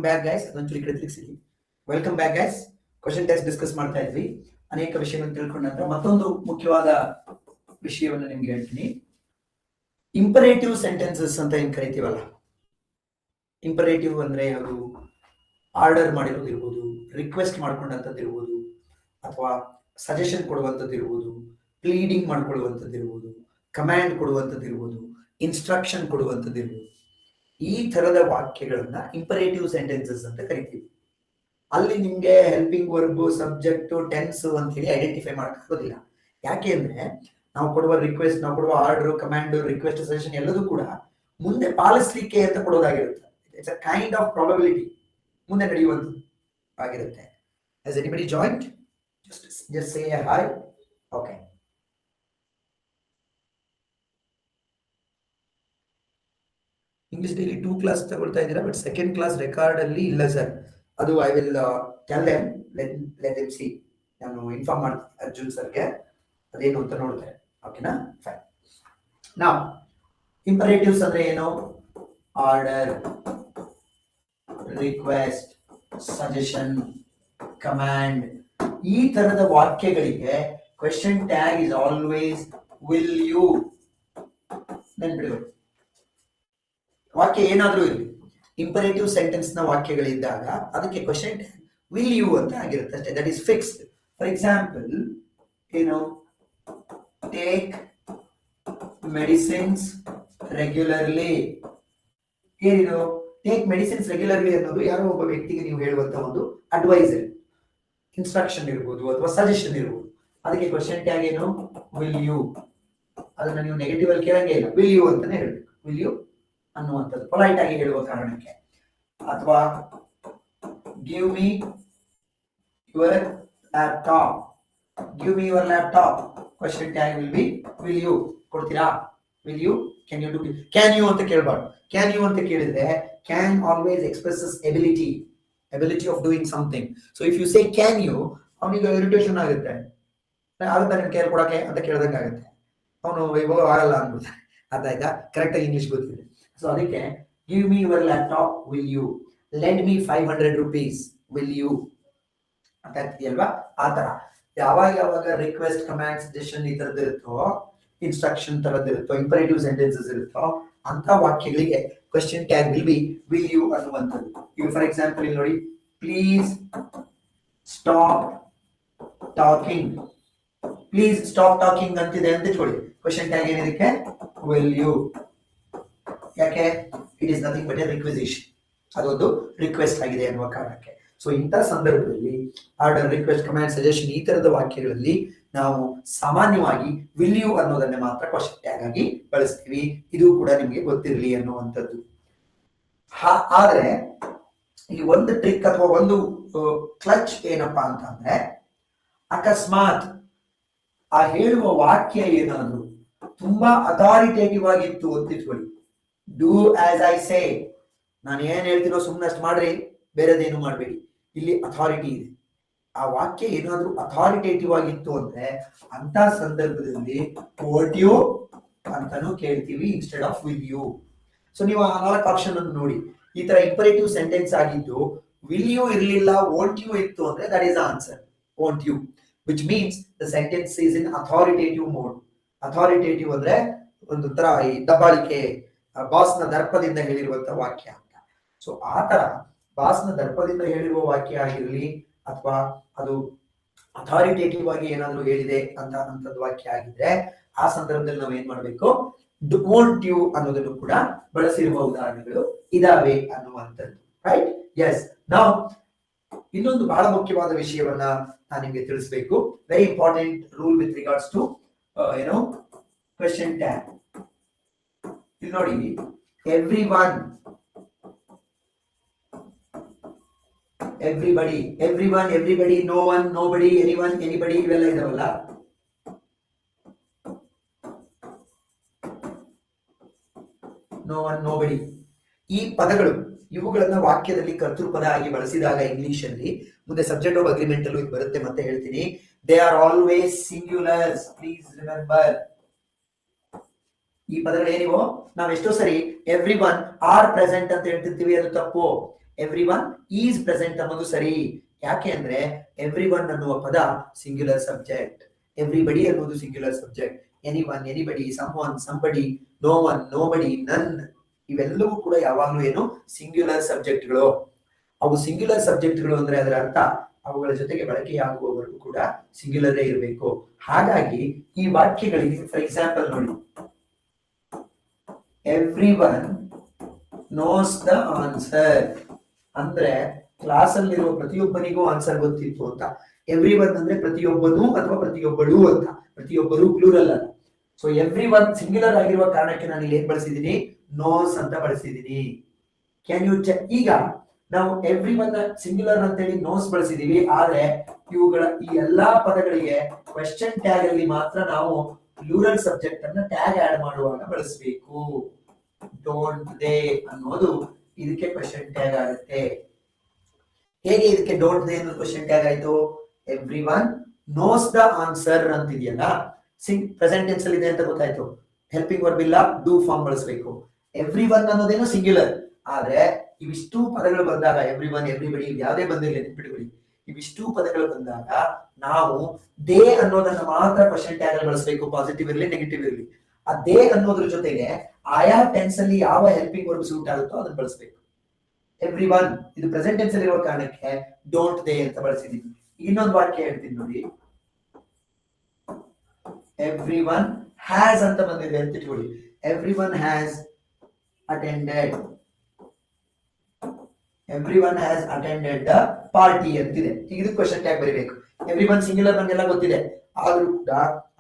Back guys, ಅದೊಂಚೂರು ಈ ಕಡೆ ತಿರುಗಿಸಿ. Welcome back guys. Question test discuss ಮಾಡ್ತಾ ಇದ್ವಿ. ಅನೇಕ ವಿಷಯಗಳನ್ನು ತಿಳ್ಕೊಂಡ ನಂತರ ಮತ್ತೊಂದು ಮುಖ್ಯವಾದ ವಿಷಯವನ್ನು ನಿಮ್ಗೆ ಹೇಳ್ತೀನಿ. ಇಂಪರೇಟಿವ್ ಸೆಂಟೆನ್ಸಸ್ ಅಂತ ಏನ್ ಕರಿತೀವಲ್ಲ, ಇಂಪರೇಟಿವ್ ಅಂದ್ರೆ ಯಾವುದು? ಆರ್ಡರ್ ಮಾಡಿರೋದಿರ್ಬೋದು, ರಿಕ್ವೆಸ್ಟ್ ಮಾಡ್ಕೊಂಡಂಥದ್ದಿರ್ಬೋದು, ಅಥವಾ ಸಜೆಷನ್ ಕೊಡುವಂಥದ್ದಿರ್ಬೋದು, ಪ್ಲೀಡಿಂಗ್ ಮಾಡ್ಕೊಳ್ಳುವಂಥದ್ದಿರ್ಬೋದು, ಕಮ್ಯಾಂಡ್ ಕೊಡುವಂಥದ್ದಿರ್ಬೋದು, ಇನ್ಸ್ಟ್ರಕ್ಷನ್ ಕೊಡುವಂಥದ್ದಿರ್ಬೋದು. ಈ ತರದ ವಾಕ್ಯಗಳನ್ನ ಇಂಪರೇಟಿವ್ ಸೆಂಟೆನ್ಸಸ್ ಅಂತ ಕರಿತೀವಿ. ಅಲ್ಲಿ ನಿಮ್ಗೆ ಹೆಲ್ಪಿಂಗ್ ವರ್ಬ್, ಸಬ್ಜೆಕ್ಟ್, ಟೆನ್ಸ್ ಅಂತ ಹೇಳಿ ಐಡೆಂಟಿಫೈ ಮಾಡೋಕ್ಕಾಗೋದಿಲ್ಲ. ಯಾಕೆ ಅಂದ್ರೆ ನಾವು ಕೊಡುವ ರಿಕ್ವೆಸ್ಟ್, ನಾವು ಕೊಡುವ ಆರ್ಡರ್, ಕಮಾಂಡ್, ರಿಕ್ವೆಸ್ಟ್, ಸಜೆಷನ್ ಎಲ್ಲದೂ ಕೂಡ ಮುಂದೆ ಪಾಲಿಸ್ಲಿಕ್ಕೆ ಅಂತ ಕೊಡೋದಾಗಿರುತ್ತೆ. It's a kind of probability, ಮುಂದೆ ನಡೆಯುವಂಥದ್ದು ಆಗಿರುತ್ತೆ. Has anybody joined? just say a hi. Okay. English daily 2 class ತಗೊಳ್ತಾ ಇದ್ದೀರಾ, ಬಟ್ ಸೆಕೆಂಡ್ ಕ್ಲಾಸ್ ರೆಕಾರ್ಡ್ ಅಲ್ಲಿ ಇಲ್ಲ ಸರ್. ಅದು I will tell them, let them C. ನಾನು ಇನ್ಫಾರ್ಮ್ ಮಾಡ್ತೀನಿ ಅರ್ಜುನ್ ಸರ್ಗೆ, ಅದೇನು ಅಂತ ನೋಡ್ತಾರೆ. ಓಕೆನಾ? ಫೈನ್. ನಾವು ಇಂಪರೇಟಿವ್ಸ್ ಅಂದ್ರೆ ಏನು? ಆರ್ಡರ್, ರಿಕ್ವೆಸ್ಟ್, ಸಜೆಷನ್, ಕಮಾಂಡ್, ಈ ತರದ ವಾಕ್ಯಗಳಿಗೆ question tag is always will you. ನೆನ್ಪಿಡಬೇಕು, ವಾಕ್ಯ ಏನಾದ್ರೂ ಇರಲಿ, ಇಂಪರೇಟಿವ್ ಸೆಂಟೆನ್ಸ್ ನ ವಾಕ್ಯಗಳಿದ್ದಾಗ ಅದಕ್ಕೆ ಕ್ವೆಶ್ಚನ್ ಟ್ಯಾಗ್ ವಿಲ್ ಯು ಅಂತ ಆಗಿರುತ್ತೆ ಅಷ್ಟೇ. That is fixed. For example, ಏನು, ಟೇಕ್ ಮೆಡಿಸಿನ್ಸ್ ರೆಗ್ಯುಲರ್ಲಿ. ಏನಿದು ಟೇಕ್ ಮೆಡಿಸಿನ್ಸ್ ರೆಗ್ಯುಲರ್ಲಿ ಅನ್ನೋದು ಯಾರೋ ಒಬ್ಬ ವ್ಯಕ್ತಿಗೆ ನೀವು ಹೇಳುವಂತ ಒಂದು ಅಡ್ವೈಸರಿ, ಇನ್ಸ್ಟ್ರಕ್ಷನ್ ಇರ್ಬೋದು ಅಥವಾ ಸಜೆಷನ್ ಇರ್ಬೋದು. ಅದಕ್ಕೆ ಕ್ವೆಶ್ಚನ್ ಟ್ಯಾಗ್ ಏನು? Will you. ಅದನ್ನ ನೀವು ನೆಗೆಟಿವ್ ಅಲ್ಲಿ ಕೇಳಂಗೆ ಇಲ್ಲ, ವಿಲ್ ಯು ಅಂತಾನೆ ಹೇಳ್ಬೇಕು. ವಿಲ್ ಯು ಅನ್ನುವಂಥದ್ದು ಪೊಲೈಟ್ ಆಗಿ ಹೇಳುವ ಕಾರಣಕ್ಕೆ. ಅಥವಾ give me your laptop, give me your laptop, question tag will be will you. ಕೊಡ್ತೀರಾ? Will you, can you do, can you ಅಂತ ಕೇಳಬಾರ್ದು. ಕ್ಯಾನ್ ಯು ಅಂತ ಕೇಳಿದ್ರೆ can always expresses ability of doing something. So if you say can you, ಅವನಿಗೆ irritation ಆಗುತ್ತೆ. ಆಗುತ್ತಾ ನಿಮ್ಗೆ care ಕೊಡಕ್ಕೆ ಅಂತ ಕೇಳ್ದಂಗೆ ಆಗುತ್ತೆ. ಅವನು ಇವಾಗ ಆಗಲ್ಲ ಅನ್ಬಿಡ್ತ. ಅರ್ಥ ಆಯ್ತಾ? ಕರೆಕ್ಟ್ ಆಗಿ ಇಂಗ್ಲಿಷ್ ಗೊತ್ತಿದೆ. ಸೊ ಅದಕ್ಕೆ give me your laptop will you, lend me 500 rupees will you ಅಂತ ಇರ್ತೀಯಲ್ವಾ? ಆ ತರ ಯಾವಾಗ ರಿಕ್ವೆಸ್ಟ್, ಕಮ್ಯಾಂಡ್, ಸಜೆಷನ್ ಈ ತರದ್ದು ಇರುತ್ತೋ, ಇನ್ಸ್ಟ್ರಕ್ಷನ್ ತರದ್ದು ಇರುತ್ತೋ, ಇಂಪರೇಟಿವ್ ಸೆಂಟೆನ್ಸಸ್ ಇರುತ್ತೋ, ಅಂತ ವಾಕ್ಯಗಳಿಗೆ question tag will be will you ಅನ್ನುವಂಥದ್ದು. ಈಗ ಫಾರ್ ಎಕ್ಸಾಂಪಲ್ ಇಲ್ಲಿ ನೋಡಿ, please stop talking. Please stop talking ಅಂತಿದೆ ಅಂತ ಇಟ್ಕೊಳ್ಳಿ, ಕ್ವೆಶ್ಚನ್ ಟ್ಯಾಗ್ ಏನಿದಕ್ಕೆ? Will you. ಯಾಕೆ? It is nothing but a requisition. ಅದೊಂದು ರಿಕ್ವೆಸ್ಟ್ ಆಗಿದೆ ಅನ್ನುವ ಕಾರಣಕ್ಕೆ. ಸೊ ಇಂಥ ಸಂದರ್ಭದಲ್ಲಿ ಆರ್ಡರ್, ರಿಕ್ವೆಸ್ಟ್, ಕಮ್ಯಾಂಡ್, ಸಜೆಷನ್ ಈ ತರದ ವಾಕ್ಯಗಳಲ್ಲಿ ನಾವು ಸಾಮಾನ್ಯವಾಗಿ ವಿಲ್ ಯು ಅನ್ನೋದನ್ನೇ ಮಾತ್ರ ಕ್ವೆಶ್ಚನ್ ಟ್ಯಾಗ್ ಆಗಿ ಬಳಸ್ತೀವಿ. ಇದು ಕೂಡ ನಿಮಗೆ ಗೊತ್ತಿರಲಿ ಅನ್ನುವಂಥದ್ದು. ಆದ್ರೆ ಇಲ್ಲಿ ಒಂದು ಟ್ರಿಕ್ ಅಥವಾ ಒಂದು ಕ್ಲಚ್ ಏನಪ್ಪಾ ಅಂತಂದ್ರೆ, ಅಕಸ್ಮಾತ್ ಆ ಹೇಳುವ ವಾಕ್ಯ ಏನಾದ್ರು ತುಂಬಾ ಅಥಾರಿಟೇಟಿವ್ ಆಗಿತ್ತು ಅಂತ ಇಟ್ಕೊಳ್ಳಿ. ಡೂ ಆಸ್ ಐ ಸೇ, ನಾನು ಏನ್ ಹೇಳ್ತಿರೋ ಸುಮ್ಮನೆ ಅಷ್ಟು ಮಾಡ್ರಿ, ಬೇರೆದೇನು ಮಾಡಬೇಡಿ. ಇಲ್ಲಿ ಅಥಾರಿಟಿ ಇದೆ. ಆ ವಾಕ್ಯ ಏನಾದ್ರೂ ಅಥಾರಿಟೇಟಿವ್ ಆಗಿತ್ತು ಅಂದ್ರೆ ಅಂತ ಸಂದರ್ಭದಲ್ಲಿ ವಾಟ್ ಯು ಅಂತಾನು ಕೇಳ್ತೀವಿ instead of will you. So ನೀವು ಆ 4 ಆಪ್ಷನ್ ಅನ್ನು ನೋಡಿ. ಈ ತರ ಇಂಪರೇಟಿವ್ ಸೆಂಟೆನ್ಸ್ ಆಗಿದ್ದು ವಿಲ್ ಯು ಇರಲಿಲ್ಲ, ವಾಂಟ್ ಯು ಇತ್ತು ಅಂದ್ರೆ that is answer, want you, which means the sentence is in authoritative mode. Authoritative ಅಂದ್ರೆ ಒಂದು ತರ ಈ ದಬ್ಬಾಳಿಕೆ, ಬಾಸ್ನ ದರ್ಪದಿಂದ ಹೇಳಿರುವಂತ ವಾಕ್ಯ ಅಂತ. ಸೊ ಆ ತರ ಬಾಸ್ನ ದರ್ಪದಿಂದ ಹೇಳಿರುವ ವಾಕ್ಯ ಆಗಿರ್ಲಿ, ಅಥವಾ ಅದು ಅಥಾರಿಟೇಟಿವ್ ಆಗಿ ಏನಾದ್ರು ಹೇಳಿದೆ ಅಂತದ್ದು ವಾಕ್ಯ ಆಗಿದ್ರೆ ಆ ಸಂದರ್ಭದಲ್ಲಿ ನಾವು ಏನ್ ಮಾಡ್ಬೇಕು? ವಾಂಟ್ ಯು ಅನ್ನೋದನ್ನು ಕೂಡ ಬಳಸಿರುವ ಉದಾಹರಣೆಗಳು ಇದಾವೆ ಅನ್ನುವಂಥದ್ದು. ರೈಟ್? ಎಸ್. ನಾವು ಇನ್ನೊಂದು ಬಹಳ ಮುಖ್ಯವಾದ ವಿಷಯವನ್ನ ನಾನು ನಿಮ್ಗೆ ತಿಳಿಸ್ಬೇಕು. Very important rule with regards to ಏನೋ ಕ್ವೆಶ್ಚನ್ ಟ್ಯಾಗ್. ಇಲ್ಲಿ ನೋಡಿ, everyone, everybody, everyone, everybody, no one, nobody, anyone, anybody, ಇವೆಲ್ಲ ಇದಾವಲ್ಲ. ನೋ ಒನ್, ನೋಬಡಿ, ಈ ಪದಗಳು, ಇವುಗಳನ್ನ ವಾಕ್ಯದಲ್ಲಿ ಕರ್ತೃಪದ ಆಗಿ ಬಳಸಿದಾಗ ಇಂಗ್ಲಿಷ್ ಅಲ್ಲಿ, ಮುಂದೆ ಸಬ್ಜೆಕ್ಟ್ ಆಫ್ ಅಗ್ರಿಮೆಂಟ್ ಅಲ್ಲೂ ಇದು ಬರುತ್ತೆ, ಮತ್ತೆ ಹೇಳ್ತೀನಿ. They are always singulars, please remember. ಈ ಪದಗಳೇನಿವೋ ನಾವು ಎಷ್ಟೋ ಸರಿ ಎವ್ರಿ ಒನ್ ಆರ್ ಪ್ರೆಸೆಂಟ್ ಅಂತ ಹೇಳ್ತಿರ್ತೀವಿ, ಅದು ತಪ್ಪು. ಎವ್ರಿ ಒನ್ ಈಸ್ ಪ್ರೆಸೆಂಟ್ ಅನ್ನೋದು ಸರಿ. ಯಾಕೆ ಅಂದ್ರೆ ಎವ್ರಿ ಒನ್ ಅನ್ನುವ ಪದ ಸಿಂಗ್ಯುಲರ್ ಸಬ್ಜೆಕ್ಟ್, ಎವ್ರಿಬಡಿ ಅನ್ನೋದು singular subject, any one, anybody, some one, somebody, no one, nobody, none, ಇವೆಲ್ಲವೂ ಕೂಡ ಯಾವಾಗಲೂ ಏನು ಸಿಂಗ್ಯುಲರ್ ಸಬ್ಜೆಕ್ಟ್ಗಳು. ಅವು ಸಿಂಗ್ಯುಲರ್ ಸಬ್ಜೆಕ್ಟ್ಗಳು ಅಂದ್ರೆ ಅದರ ಅರ್ಥ ಅವುಗಳ ಜೊತೆಗೆ ಬಳಕೆಯಾಗುವವರೆಗೂ ಕೂಡ ಸಿಂಗ್ಯುಲರೇ ಇರಬೇಕು. ಹಾಗಾಗಿ ಈ ವಾಕ್ಯಗಳಿಗೆ ಫಾರ್ ಎಕ್ಸಾಂಪಲ್ ನೋಡಿ, everyone knows the answer ಅಂದ್ರೆ ಕ್ಲಾಸ್ ಅಲ್ಲಿರುವ ಪ್ರತಿಯೊಬ್ಬನಿಗೂ ಆನ್ಸರ್ ಗೊತ್ತಿತ್ತು ಅಂತ. ಎವ್ರಿ ಒನ್ ಅಂದ್ರೆ ಪ್ರತಿಯೊಬ್ಬನು ಅಥವಾ ಪ್ರತಿಯೊಬ್ಬಳು ಅಂತ, ಪ್ರತಿಯೊಬ್ಬರು ಪ್ಲೂರಲ್ ಅಲ್ಲ. ಸೊ ಎವ್ರಿ ಒನ್ ಸಿಂಗ್ಯುಲರ್ ಆಗಿರುವ ಕಾರಣಕ್ಕೆ ನಾನು ಇಲ್ಲಿ ಏನ್ ಬಳಸಿದೀನಿ, ನೋಸ್ ಅಂತ ಬಳಸಿದೀನಿ. Can you check? ಈಗ ನಾವು ಎವ್ರಿ ಒನ್ ಸಿಂಗ್ಯುಲರ್ ಅಂತೇಳಿ ನೋಸ್ ಬಳಸಿದೀವಿ, ಆದ್ರೆ ಇವುಗಳ ಈ ಎಲ್ಲಾ ಪದಗಳಿಗೆ ಕ್ವೆಶ್ಚನ್ ಟ್ಯಾಗ್ ಅಲ್ಲಿ ಮಾತ್ರ ನಾವು ಪ್ಲೂರಲ್ ಸಬ್ಜೆಕ್ಟ್ ಅನ್ನ ಟ್ಯಾಗ್ ಆಡ್ ಮಾಡುವಾಗ ಬಳಸಬೇಕು. ಡೋಂಟ್ ದೇ ಅನ್ನೋದು ಇದಕ್ಕೆ ಕ್ವೆಶ್ಚನ್ ಟ್ಯಾಗ್ ಆಗುತ್ತೆ. ಹೇಗೆ ಇದಕ್ಕೆ ಡೋಂಟ್ ದೇ ಅನ್ನೋದು ಕ್ವೆಶ್ಚನ್ ಟ್ಯಾಗ್ ಆಯ್ತು? Everyone knows the answer ಅಂತಿದೆಯಲ್ಲ, ಪ್ರೆಸೆಂಟ್ ಟೆನ್ಸ್ ಅಲ್ಲಿ ಇದೆ ಅಂತ ಗೊತ್ತಾಯ್ತು. ಹೆಲ್ಪಿಂಗ್ ವರ್ಬ್ ಇಲ್ಲ, ಡೂ ಫಾರ್ಮ್ ಬಳಸಬೇಕು. ಎವ್ರಿ ಒನ್ ಅನ್ನೋದೇನು ಸಿಂಗ್ಯುಲರ್, ಆದ್ರೆ ಇವಿಷ್ಟು ಪದಗಳು ಬಂದಾಗ ಎವ್ರಿ ಒನ್, ಎವ್ರಿಬಡಿ ಯಾವುದೇ ಬಂದಿರಲಿ ನೆನ್ಪಿಟ್ಕೊಳ್ಳಿ, ಇವಿಷ್ಟು ಪದಗಳು ಬಂದಾಗ ನಾವು ದೇ ಅನ್ನೋದನ್ನ ಮಾತ್ರ ಕ್ವೆಶ್ಚನ್ ಟ್ಯಾಗ್ ಅಲ್ಲಿ ಬಳಸಬೇಕು, ಪಾಸಿಟಿವ್ ಇರಲಿ ನೆಗೆಟಿವ್ ಇರಲಿ. ಆ ದೇ ಅನ್ನೋದ್ರ ಜೊತೆಗೆ ಆಯಾ ಟೆನ್ಸ್ ಅಲ್ಲಿ ಯಾವ ಹೆಲ್ಪಿಂಗ್ ವರ್ಬ್ ಸೂಟ್ ಆಗುತ್ತೋ ಅದನ್ನ ಬಳಸಬೇಕು. ಎವ್ರಿ ಒನ್ ಇದು ಪ್ರೆಸೆಂಟ್ ಟೆನ್ಸ್ ಅಲ್ಲಿ ಇರೋ ಕಾರಣಕ್ಕೆ ಡೋಂಟ್ ದೇ ಅಂತ ಬಳಸಿದೀನಿ. ಇನ್ನೊಂದು ವಾಕ್ಯ ಹೇಳ್ತೀನಿ ನೋಡಿ, ಎವ್ರಿ ಒನ್ ಹ್ಯಾಸ್ ಅಂತ ಬಂದಿದೆ ಅಂತ ಇಟ್ಕೊಳ್ಳಿ. Every one has attended, every one has attended the party ಅಂತಿದೆ. ಈಗ ಇದು ಕ್ವೆಶ್ಚನ್ ಟ್ಯಾಗ್ ಬರೀಬೇಕು. ಎವ್ರಿ ಒನ್ ಸಿಂಗ್ಯುಲರ್ ನಮಗೆಲ್ಲ ಗೊತ್ತಿದೆ, ಆದ್ರೂ ಕೂಡ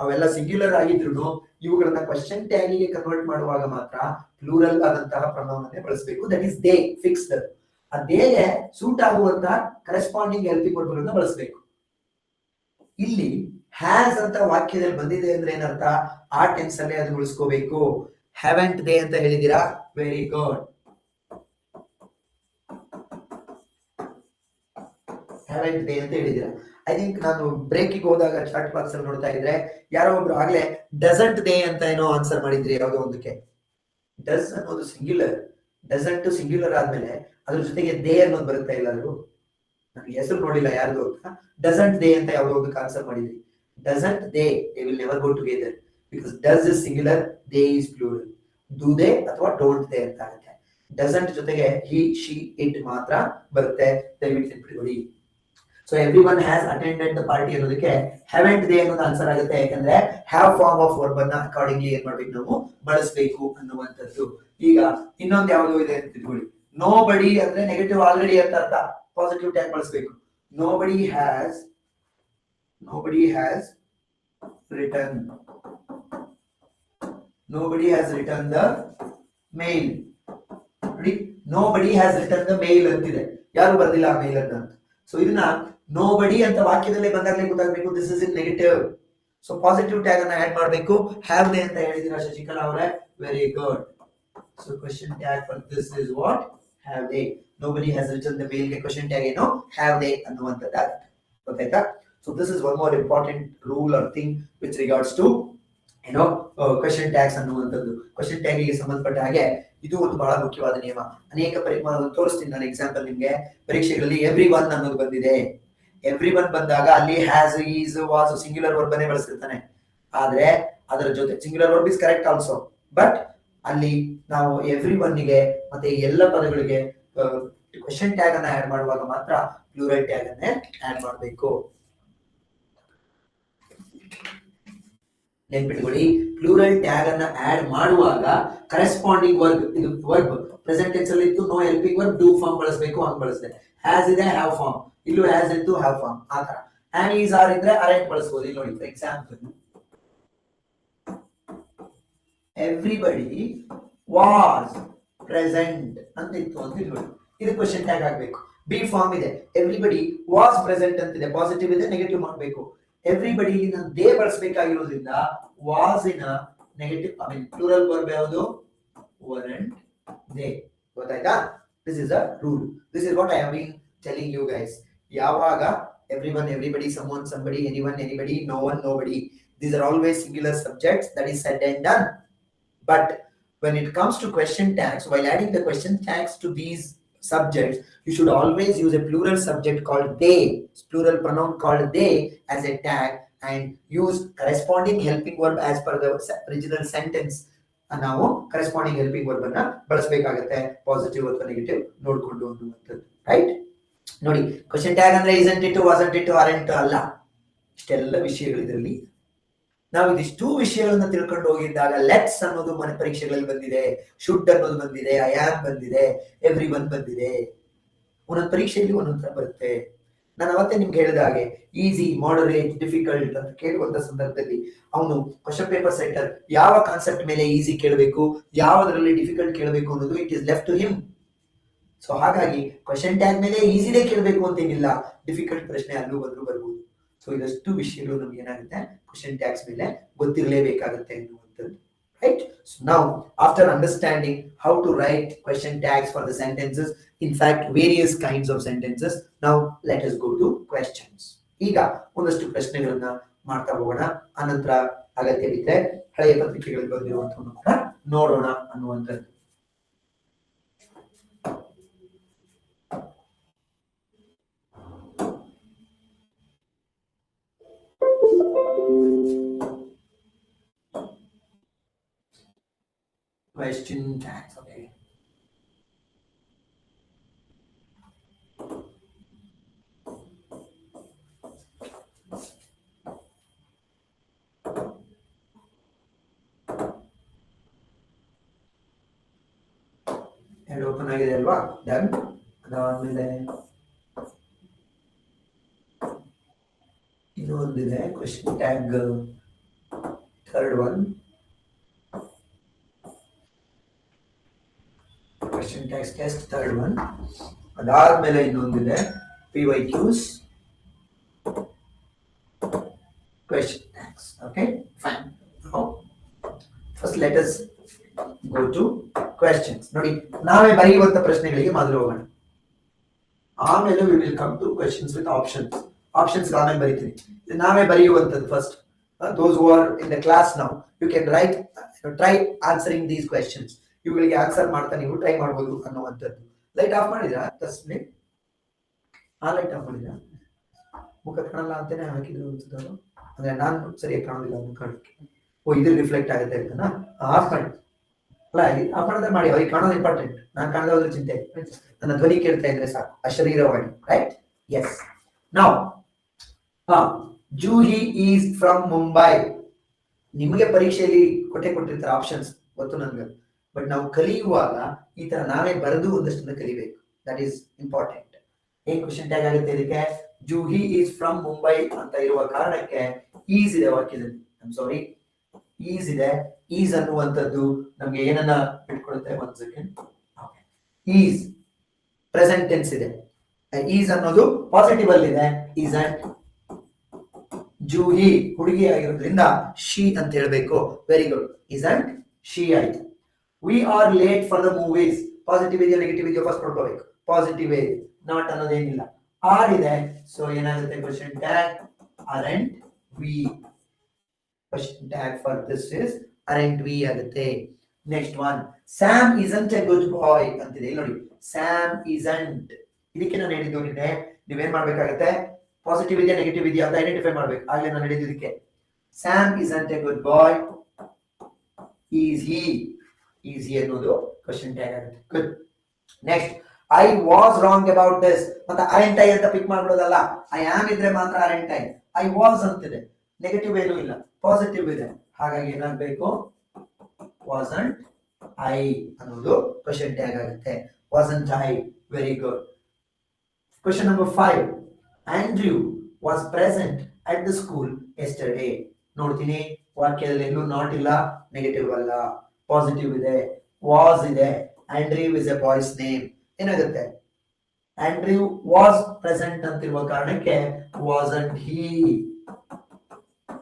ಅವೆಲ್ಲ ಸಿಂಗ್ಯುಲರ್ ಆಗಿದ್ರು ಇವುಗಳನ್ನ ಕ್ವೆಶ್ಚನ್ ಟ್ಯಾಗ್ ಗೆ ಕನ್ವರ್ಟ್ ಮಾಡುವಾಗ ಮಾತ್ರ ಪ್ಲೂರಲ್ ಆದಂತಹ ಪ್ರನೌನ್ ಅನ್ನೇ ಬಳಸಬೇಕು. That is they, fixed. ಆ ದೇಗೆ ಸೂಟ್ ಆಗುವಂತಹ ಕರೆಸ್ಪಾಂಡಿಂಗ್ ಹೆಲ್ಪಿಂಗ್ ವರ್ಬ್ಗಳನ್ನ ಬಳಸಬೇಕು. ಇಲ್ಲಿ ಹ್ಯಾಸ್ ಅಂತ ವಾಕ್ಯದಲ್ಲಿ ಬಂದಿದೆ ಅಂದ್ರೆ ಏನರ್ಥ, ಆ ಟೆನ್ಸ್ ಅಲ್ಲೇ ಅದು ಉಳಿಸ್ಕೋಬೇಕು. ಹ್ಯಾವೆಂಟ್ ದೇ ಅಂತ ಹೇಳಿದೀರಾ, ವೆರಿ ಗುಡ್. ಹ್ಯಾವೆಂಟ್ ದೇ ಅಂತ ಹೇಳಿದೀರಾ. ಐ ಥಿಂಕ್ ನಾನು ಬ್ರೇಕಿಗೆ ಹೋದಾಗ ಚಾಟ್ ಬಾಕ್ಸ್ ಅಲ್ಲಿ ನೋಡ್ತಾ ಇದ್ರೆ ಯಾರೋ ಒಬ್ರು ಆಗ್ಲೇ ಡಸಂಟ್ ದೇ ಅಂತ ಏನೋ ಆನ್ಸರ್ ಮಾಡಿದ್ರಿ ಯಾವುದೋ ಒಂದಕ್ಕೆ. ಡಸ್ ಅನ್ನೋದು ಸಿಂಗ್ಯುಲರ್, ಡಸಂಟ್ ಸಿಂಗ್ಯುಲರ್ ಆದ್ಮೇಲೆ ಅದ್ರ ಜೊತೆಗೆ ದೇ ಅನ್ನೋದು ಬರುತ್ತಾ ಎಲ್ಲರೂ? ನನಗೆ ಹೆಸರು ನೋಡಿಲ್ಲ ಯಾರ್ದು ಅಂತ. ಡಸಂಟ್ ದೇ ಅಂತ ಯಾವುದೋ ಒಂದಕ್ಕೆ ಆನ್ಸರ್ ಮಾಡಿದ್ರಿ. Doesn't they will never go together, because does is singular, they is plural. Do they ಅಥವಾ ಡೋಂಟ್ ದೇ ಅಂತ ಆಗುತ್ತೆ. ಡಸಂಟ್ ಜೊತೆಗೆ ಹಿ, ಶಿ, ಇಟ್ ಮಾತ್ರ ಬರುತ್ತೆ, ದಯವಿಟ್ಟು ನೆನಪಿಟ್ಕೊಳ್ಳಿ. So everyone has attended the party ಅನ್ನೋದಕ್ಕೆ ಹ್ಯಾವೆಂಟ್ ದೇ ಅನ್ನೋದು ಆನ್ಸರ್ ಆಗುತ್ತೆ. ಯಾಕಂದ್ರೆ ಹ್ಯಾವ್ ಫಾರ್ಮ್ ಆಫ್ ವರ್ಬ್ ಅನ್ನ ಅಕಾರ್ಡಿಂಗ್ಲಿ ಏನ್ ಮಾಡ್ಬೇಕು, ನಾವು ಬಳಸಬೇಕು ಅನ್ನುವಂಥದ್ದು. ಈಗ ಇನ್ನೊಂದು ಯಾವ್ದು ಇದೆ ಅಂತ ತಿಳ್ಕೊಳ್ಳಿ. ನೋ ಬಡಿ ಅಂದ್ರೆ ನೆಗೆಟಿವ್ ಆಲ್ರೆಡಿ ಅಂತ ಅರ್ಥ, ಪಾಸಿಟಿವ್ ಟ್ಯಾಗ್ ಬಳಸಬೇಕು. Nobody has return, nobody has written the mail. ನೋಡಿ, nobody has written the mail ಅಂತಿದೆ, ಯಾರು ಬರ್ದಿಲ್ಲ ಆ ಮೇಲ್ ಅಂತ. ಸೊ ಇದನ್ನ nobody ಅಂತ ವಾಕ್ಯದಲ್ಲೇ ಬಂದಾಗಲೇ ಗೊತ್ತಾಗಬೇಕು, this is in negative. So positive tag ಅನ್ನ ಆಡ್ ಮಾಡಬೇಕು. ಹ್ಯಾವ್ ದೇ ಅಂತ ಹೇಳಿದಿರಾ ಶಶಿಕಲಾ ಅವರೇ, very good. So question tag for this is what, have they. nobody has written the mail ಗೆ ಕ್ವೆಶ್ಚನ್ ಟ್ಯಾಗ್ ಏನು, ಹ್ಯಾವ್ ದೇ ಅನ್ನುವಂಥದ್ದಾಗುತ್ತೆ. ಗೊತ್ತಾಯ್ತಾ? So this is one more important rule or thing with regards to question tags ಅನ್ನುವಂಥದ್ದು. Question tag ಗೆ ಸಂಬಂಧಪಟ್ಟ ಹಾಗೆ ಇದು ಒಂದು ಬಹಳ ಮುಖ್ಯವಾದ ನಿಯಮ. ಅನೇಕ ತೋರಿಸ್ತೀನಿ ನಾನು ಎಕ್ಸಾಂಪಲ್ ನಿಮ್ಗೆ. ಪರೀಕ್ಷೆಗಳಲ್ಲಿ ಎವ್ರಿ ಒನ್ ಅನ್ನೋದು ಬಂದಿದೆ. ಎವ್ರಿ ಒನ್ ಬಂದಾಗ ಅಲ್ಲಿ has, is, was singular verb ಅನ್ನೇ ಬಳಸಿರ್ತಾನೆ. ಆದ್ರೆ ಅದರ ಜೊತೆ singular verb is correct also, but ಅಲ್ಲಿ ನಾವು ಎವ್ರಿ ಒನ್ ಗೆ ಮತ್ತೆ ಎಲ್ಲ ಪದಗಳಿಗೆ ಕ್ವೆಶ್ಚನ್ ಟ್ಯಾಗ್ ಅನ್ನ ಆಡ್ ಮಾಡುವಾಗ ಮಾತ್ರ ಪ್ಲೂರಲ್ ಟ್ಯಾಗ್ ಅನ್ನೇ ಆಡ್ ಮಾಡಬೇಕು. ನೆನ್ಪಿಟ್ಕೊಳ್ಳಿ, ಪ್ಲೂರಲ್ ಟ್ಯಾಗ್ ಅನ್ನ ಆಡ್ ಮಾಡುವಾಗ ಕರೆಸ್ಪಾಂಡಿಂಗ್ ವರ್ಬ್, ಇದು ವರ್ಬ್ ಪ್ರೆಸೆಂಟ್ ಟೆನ್ಸ್ ಅಲ್ಲಿ ಇತ್ತು, no helping verb, do form ಬಳಸಬೇಕು, ಹಂಗ್ ಬಳಸಿದೆ. ಹ್ಯಾಸ್ ಇದೆ, ಹ್ಯಾವ್ ಫಾರ್ಮ್, ಇಲ್ಲೂ ಹ್ಯಾಸ್ ಇತ್ತು, ಹ್ಯಾವ್ ಫಾರ್ಮ್, ಆ ತರ. ಆನ್, ಈಸ್, ಆರ್ ಇದ್ರೆ ಅರೇಂಜ್ ಬಳಸಬಹುದು. ಇಲ್ಲಿ ನೋಡಿ for example, everybody was present ಅಂತ ಇತ್ತು ಅಂತ ಇಲ್ಲಿ ನೋಡಿ, ಇದು ಕ್ವೆಶ್ಚನ್ ಟ್ಯಾಗ್ ಆಗ್ಬೇಕು. ಬಿ ಫಾರ್ಮ್ ಇದೆ, ಎವ್ರಿಬಡಿ ವಾಸ್ ಪ್ರೆಸೆಂಟ್ ಅಂತಿದೆ, ಪಾಸಿಟಿವ್ ಇದೆ, ನೆಗೆಟಿವ್ ಮಾಡಬೇಕು. ಎವ್ರಿಬಡಿ ನಾನು ದೇ ಬಳಸಬೇಕಾಗಿರೋದ್ರಿಂದ ವಾಸ್ ಇನ negative, I mean plural verb ಯಾವುದು, ವರಂಟ್ ದೇ. ಗೊತ್ತಾಯ್ತಾ? This is a rule. This is what I have been telling you guys. ಯಾವಾಗ everyone, everybody, someone, somebody, anyone, anybody, no one, nobody, these are always singular subjects, that is said and done. But when it comes to question tags, while adding the question tags to these subjects, you should always use a plural subject called they, plural pronoun called they as a tag, and use corresponding helping verb as per the original sentence. ನಾವು corresponding helping verb ಅನ್ನ ಬಳಸಬೇಕಾಗುತ್ತೆ, positive ಅಥವಾ negative ನೋಡ್ಕೊಂಡು ಅನ್ನುವಂಥದ್ದು. Right? ನೋಡಿ, question tag ಅಂದ್ರೆ isn't it, wasn't it, aren't ಅಲ್ಲ. ಇಷ್ಟೆಲ್ಲ ವಿಷಯಗಳು ಇದರಲ್ಲಿ. ನಾವು ಇದಿಷ್ಟು ವಿಷಯಗಳನ್ನ ತಿಳ್ಕೊಂಡು ಹೋಗಿದ್ದಾಗ ಲೆಟ್ಸ್ ಅನ್ನೋದು ಮನೆ ಪರೀಕ್ಷೆಗಳಲ್ಲಿ ಬಂದಿದೆ, ಶುಡ್ ಅನ್ನೋದು ಬಂದಿದೆ, ಐ ಆಮ್ ಬಂದಿದೆ, ಎವ್ರಿ ಒನ್ ಬಂದಿದೆ. ಒಂದೊಂದು ಪರೀಕ್ಷೆಯಲ್ಲಿ ಒಂದೊಂದು ಬರುತ್ತೆ. ನಾನು ಅವತ್ತೇ ನಿಮ್ಗೆ ಹೇಳಿದ ಹಾಗೆ ಈಸಿ, ಮಾಡರೇಟ್, ಡಿಫಿಕಲ್ಟ್ ಅಂತ ಕೇಳುವಂತ ಸಂದರ್ಭದಲ್ಲಿ ಅವನು ಕ್ವಶನ್ ಪೇಪರ್ ಸೆಟ್ಟರ್ ಯಾವ ಕಾನ್ಸೆಪ್ಟ್ ಮೇಲೆ ಈಸಿ ಕೇಳಬೇಕು, ಯಾವದರಲ್ಲಿ ಡಿಫಿಕಲ್ಟ್ ಕೇಳಬೇಕು ಅನ್ನೋದು it is left to him. So ಹಾಗಾಗಿ ಕ್ವಶನ್ ಟ್ಯಾಗ್ ಮೇಲೆ ಈಸಿನೇ ಕೇಳಬೇಕು ಅಂತೇನಿಲ್ಲ, ಡಿಫಿಕಲ್ಟ್ ಪ್ರಶ್ನೆ ಅಲ್ಲೂ ಬಂದ್ರು ಬರ್ಬೋದು. ಸೊ ಇದಷ್ಟು ವಿಷಯಗಳು ನಮ್ಗೆ ಏನಾಗುತ್ತೆ, ಕ್ವಶನ್ ಟ್ಯಾಗ್ಸ್ ಮೇಲೆ ಗೊತ್ತಿರಲೇಬೇಕಾಗುತ್ತೆ ಎನ್ನುವಂಥದ್ದು. Right? So now, after understanding how to write question tags for the sentences, in fact, various kinds of sentences, now let us go to questions. ಈಗ ಒಂದಷ್ಟು ಪ್ರಶ್ನೆಗಳನ್ನ ಮಾಡ್ತಾ ಹೋಗೋಣ. ಅನಂತರ ಅಗತ್ಯವಿದ್ರೆ ಹಳೆಯ ಪತ್ರಿಕೆಗಳಲ್ಲಿ ಬಂದಿರುವಂತವನ್ನು ಕೂಡ ನೋಡೋಣ ಅನ್ನುವಂಥದ್ದು. Question tags, okay. ಎರಡು ಓಪನ್ ಆಗಿದೆ ಅಲ್ವಾ? ಡನ್. ಅದಾದ್ಮೇಲೆ ಇನ್ನೊಂದಿದೆ question tag, third one. Question tags test, third one. ಅದಾದ್ಮೇಲೆ ಇನ್ನೊಂದಿದೆ PYQs, question tags. Okay, fine. Now, first let us go to questions. ನೋಡಿ, ನಾವೇ ಬರೆಯುವಂತ ಪ್ರಶ್ನೆಗಳಿಗೆ ಮೊದಲು ಹೋಗೋಣ. ಆಮೇಲೆ we will come to questions with options. Options ಆಮೇಲೆ ಬರೀತೀನಿ. ನಾವೇ ಬರೆಯುವಂತದ್ದು first. Those who are in the class now, you can write, try answering these questions. ಇವುಗಳಿಗೆ ಆನ್ಸರ್ ಮಾಡ್ತಾ ನೀವು ಟ್ರೈ ಮಾಡಬಹುದು ಅನ್ನುವಂಥದ್ದು. ಲೈಟ್ ಆಫ್ ಮಾಡಿದ್ರಾ? ತಸ್ಮಿ ಆ ಲೈಟ್ ಆಫ್ ಮಾಡಿದ್ರಾ? ಮುಖ ಕಾಣಲ್ಲ ಅಂತಾನೆ ಹಾಕಿದ್ರು ಅನ್ಸುತ್ತದು. ಅಂದ್ರೆ ನಾನು ಸರಿಯಾಗಿ ಕಾಣೋದಿಲ್ಲ ಮುಖ ಕಾಣಕ್ಕೆ. ಓ, ಇದು ರಿಫ್ಲೆಕ್ಟ್ ಆಗುತ್ತೆ ಅಂತನಾ? ಆಫ್ ಮಾಡಿ ಅಲ್ಲ, ಆಫ್ ಮಾಡಿದ್ರೆ ಮಾಡಿ, ಅವ್ರಿಗೆ ಕಾಣೋದು ಇಂಪಾರ್ಟೆಂಟ್. ನಾನು ಕಾಣದ ಹೋದ್ರೆ ಚಿಂತೆ, ನನ್ನ ಧ್ವನಿ ಕೇಳ್ತಾ ಇದ್ರೆ ಸಾಕು, ಅಶರೀರವಾಣಿ. ರೈಟ್? ಎಸ್. ನಾವು ಜೂಹಿ ಈಸ್ ಫ್ರಮ್ ಮುಂಬೈ. ನಿಮಗೆ ಪರೀಕ್ಷೆಯಲ್ಲಿ ಕೊಟ್ಟಿರ್ತಾರೆ ಆಪ್ಷನ್ಸ್, ಗೊತ್ತು ನನ್ಗೆ. ಬಟ್ ನಾವು ಕಲಿಯುವಾಗ ಈ ತರ ನಾವೇ ಬರೆದು ಒಂದಷ್ಟನ್ನ ಕಲಿಬೇಕು. That is important. ಏನ್ ಕ್ವಶನ್ ಟ್ಯಾಗ್ ಆಗುತ್ತೆ ಇದಕ್ಕೆ? ಜೂಹಿ ಈಸ್ ಫ್ರಮ್ ಮುಂಬೈ ಅಂತ ಇರುವ ಕಾರಣಕ್ಕೆ ಈಸ್ ಇದೆ ವಾಕ್ಯದಲ್ಲಿ. ಐ ಆಮ್ ಸಾರಿ, ಈಸ್ ಇದೆ. ಈಸ್ ಅನ್ನುವಂಥದ್ದು ನಮ್ಗೆ ಏನನ್ನ ಬಿಟ್ಕೊಡುತ್ತೆ? ಒಂದ್ ಸೆಕೆಂಡ್. ಈಸ್ ಪ್ರೆಸೆಂಟ್ ಟೆನ್ಸ್ ಇದೆ. ಈಸ್ ಅನ್ನೋದು ಪಾಸಿಟಿವ್ ಅಲ್ಲಿ ಇದೆ. ಈಸ್ ಅಂಡ್ ಜೂಹಿ ಹುಡುಗಿ ಆಗಿರೋದ್ರಿಂದ ಶಿ ಅಂತ ಹೇಳ್ಬೇಕು. Very good. Is and she ಆಯ್ತು. We are late for the movies. Positive ಇದೆಯಾ ನೆಗೆಟಿವ್ ಇದೆಯಾ ಫಸ್ಟ್ ನೋಡ್ಕೋಬೇಕು. ಪಾಸಿಟಿವ್ ಇದೆ, ನಾಟ್ ಅನ್ನೋದೇನಿಲ್ಲ. ಆರ್ ಇದೆ. ಸೊ ಏನಾಗುತ್ತೆ? Question tag aren't we. Question tag for this is aren't we ಆಗುತ್ತೆ. Next one, Sam isn't a good boy ಅಂತಿದೆ. ಇಲ್ಲಿ ನೋಡಿ, ಸ್ಯಾಮ್ isn't. ಇದಕ್ಕೆ ನಾನು ಹೇಳಿದ್ದು ನಿನ್ನೆ, ನೀವೇನ್ ಮಾಡ್ಬೇಕಾಗತ್ತೆ? ಪಾಸಿಟಿವ್ ಇದೆಯಾ ನೆಗೆಟಿವ್ ಇದೆಯಾ ಅಂತ ಐಡೆಂಟಿಫೈ ಮಾಡ್ಬೇಕು. ಆಗ್ಲೇ ನಾನು ಹೇಳಿದ್ದು ಇದಕ್ಕೆ. Sam isn't a good boy. Is he? Easy ಅನ್ನೋದು ಕ್ವಶನ್ ಟ್ಯಾಗ್ ಆಗುತ್ತೆ. Good. Next, I was wrong about this. ಮತ್ತೆ ಅರೆಂಟ್ ಐ ಅಂತ ಪಿಕ್ ಮಾಡ್ಬಿಡೋದಲ್ಲ. ಐ ಆಮ್ ಇದ್ರೆ ಮಾತ್ರ ಅರೆಂಟ್ ಐ. ಐ ವಾಸ್ ಅಂತಿದೆ, ನೆಗೆಟಿವ್ ಏನೂ ಇಲ್ಲ, ಪಾಸಿಟಿವ್ ಇದೆ. ಹಾಗಾಗಿ ಏನಾಗಬೇಕು? ವಾಸಂಟ್ ಐ ಅನ್ನೋದು ಕ್ವಶನ್ ಟ್ಯಾಗ್ ಆಗುತ್ತೆ. Wasn't I. Very good. Question number 5, Andrew was present at the school yesterday. ನೋಡ್ತೀನಿ, ವಾಕ್ಯದಲ್ಲಿ ಎಲ್ಲೂ ನಾಟ್ ಇಲ್ಲ, ನೆಗೆಟಿವ್ ಅಲ್ಲ, ಪಾಸಿಟಿವ್ ಇದೆ, ವಾಸ್ ಇದೆ. Andrew is a boy's name. ಏನಾಗುತ್ತೆ? ಆಂಡ್ರ್ಯೂ ವಾಸ್ ಪ್ರೆಸೆಂಟ್ ಅಂತಿರುವ ಕಾರಣಕ್ಕೆ wasn't he.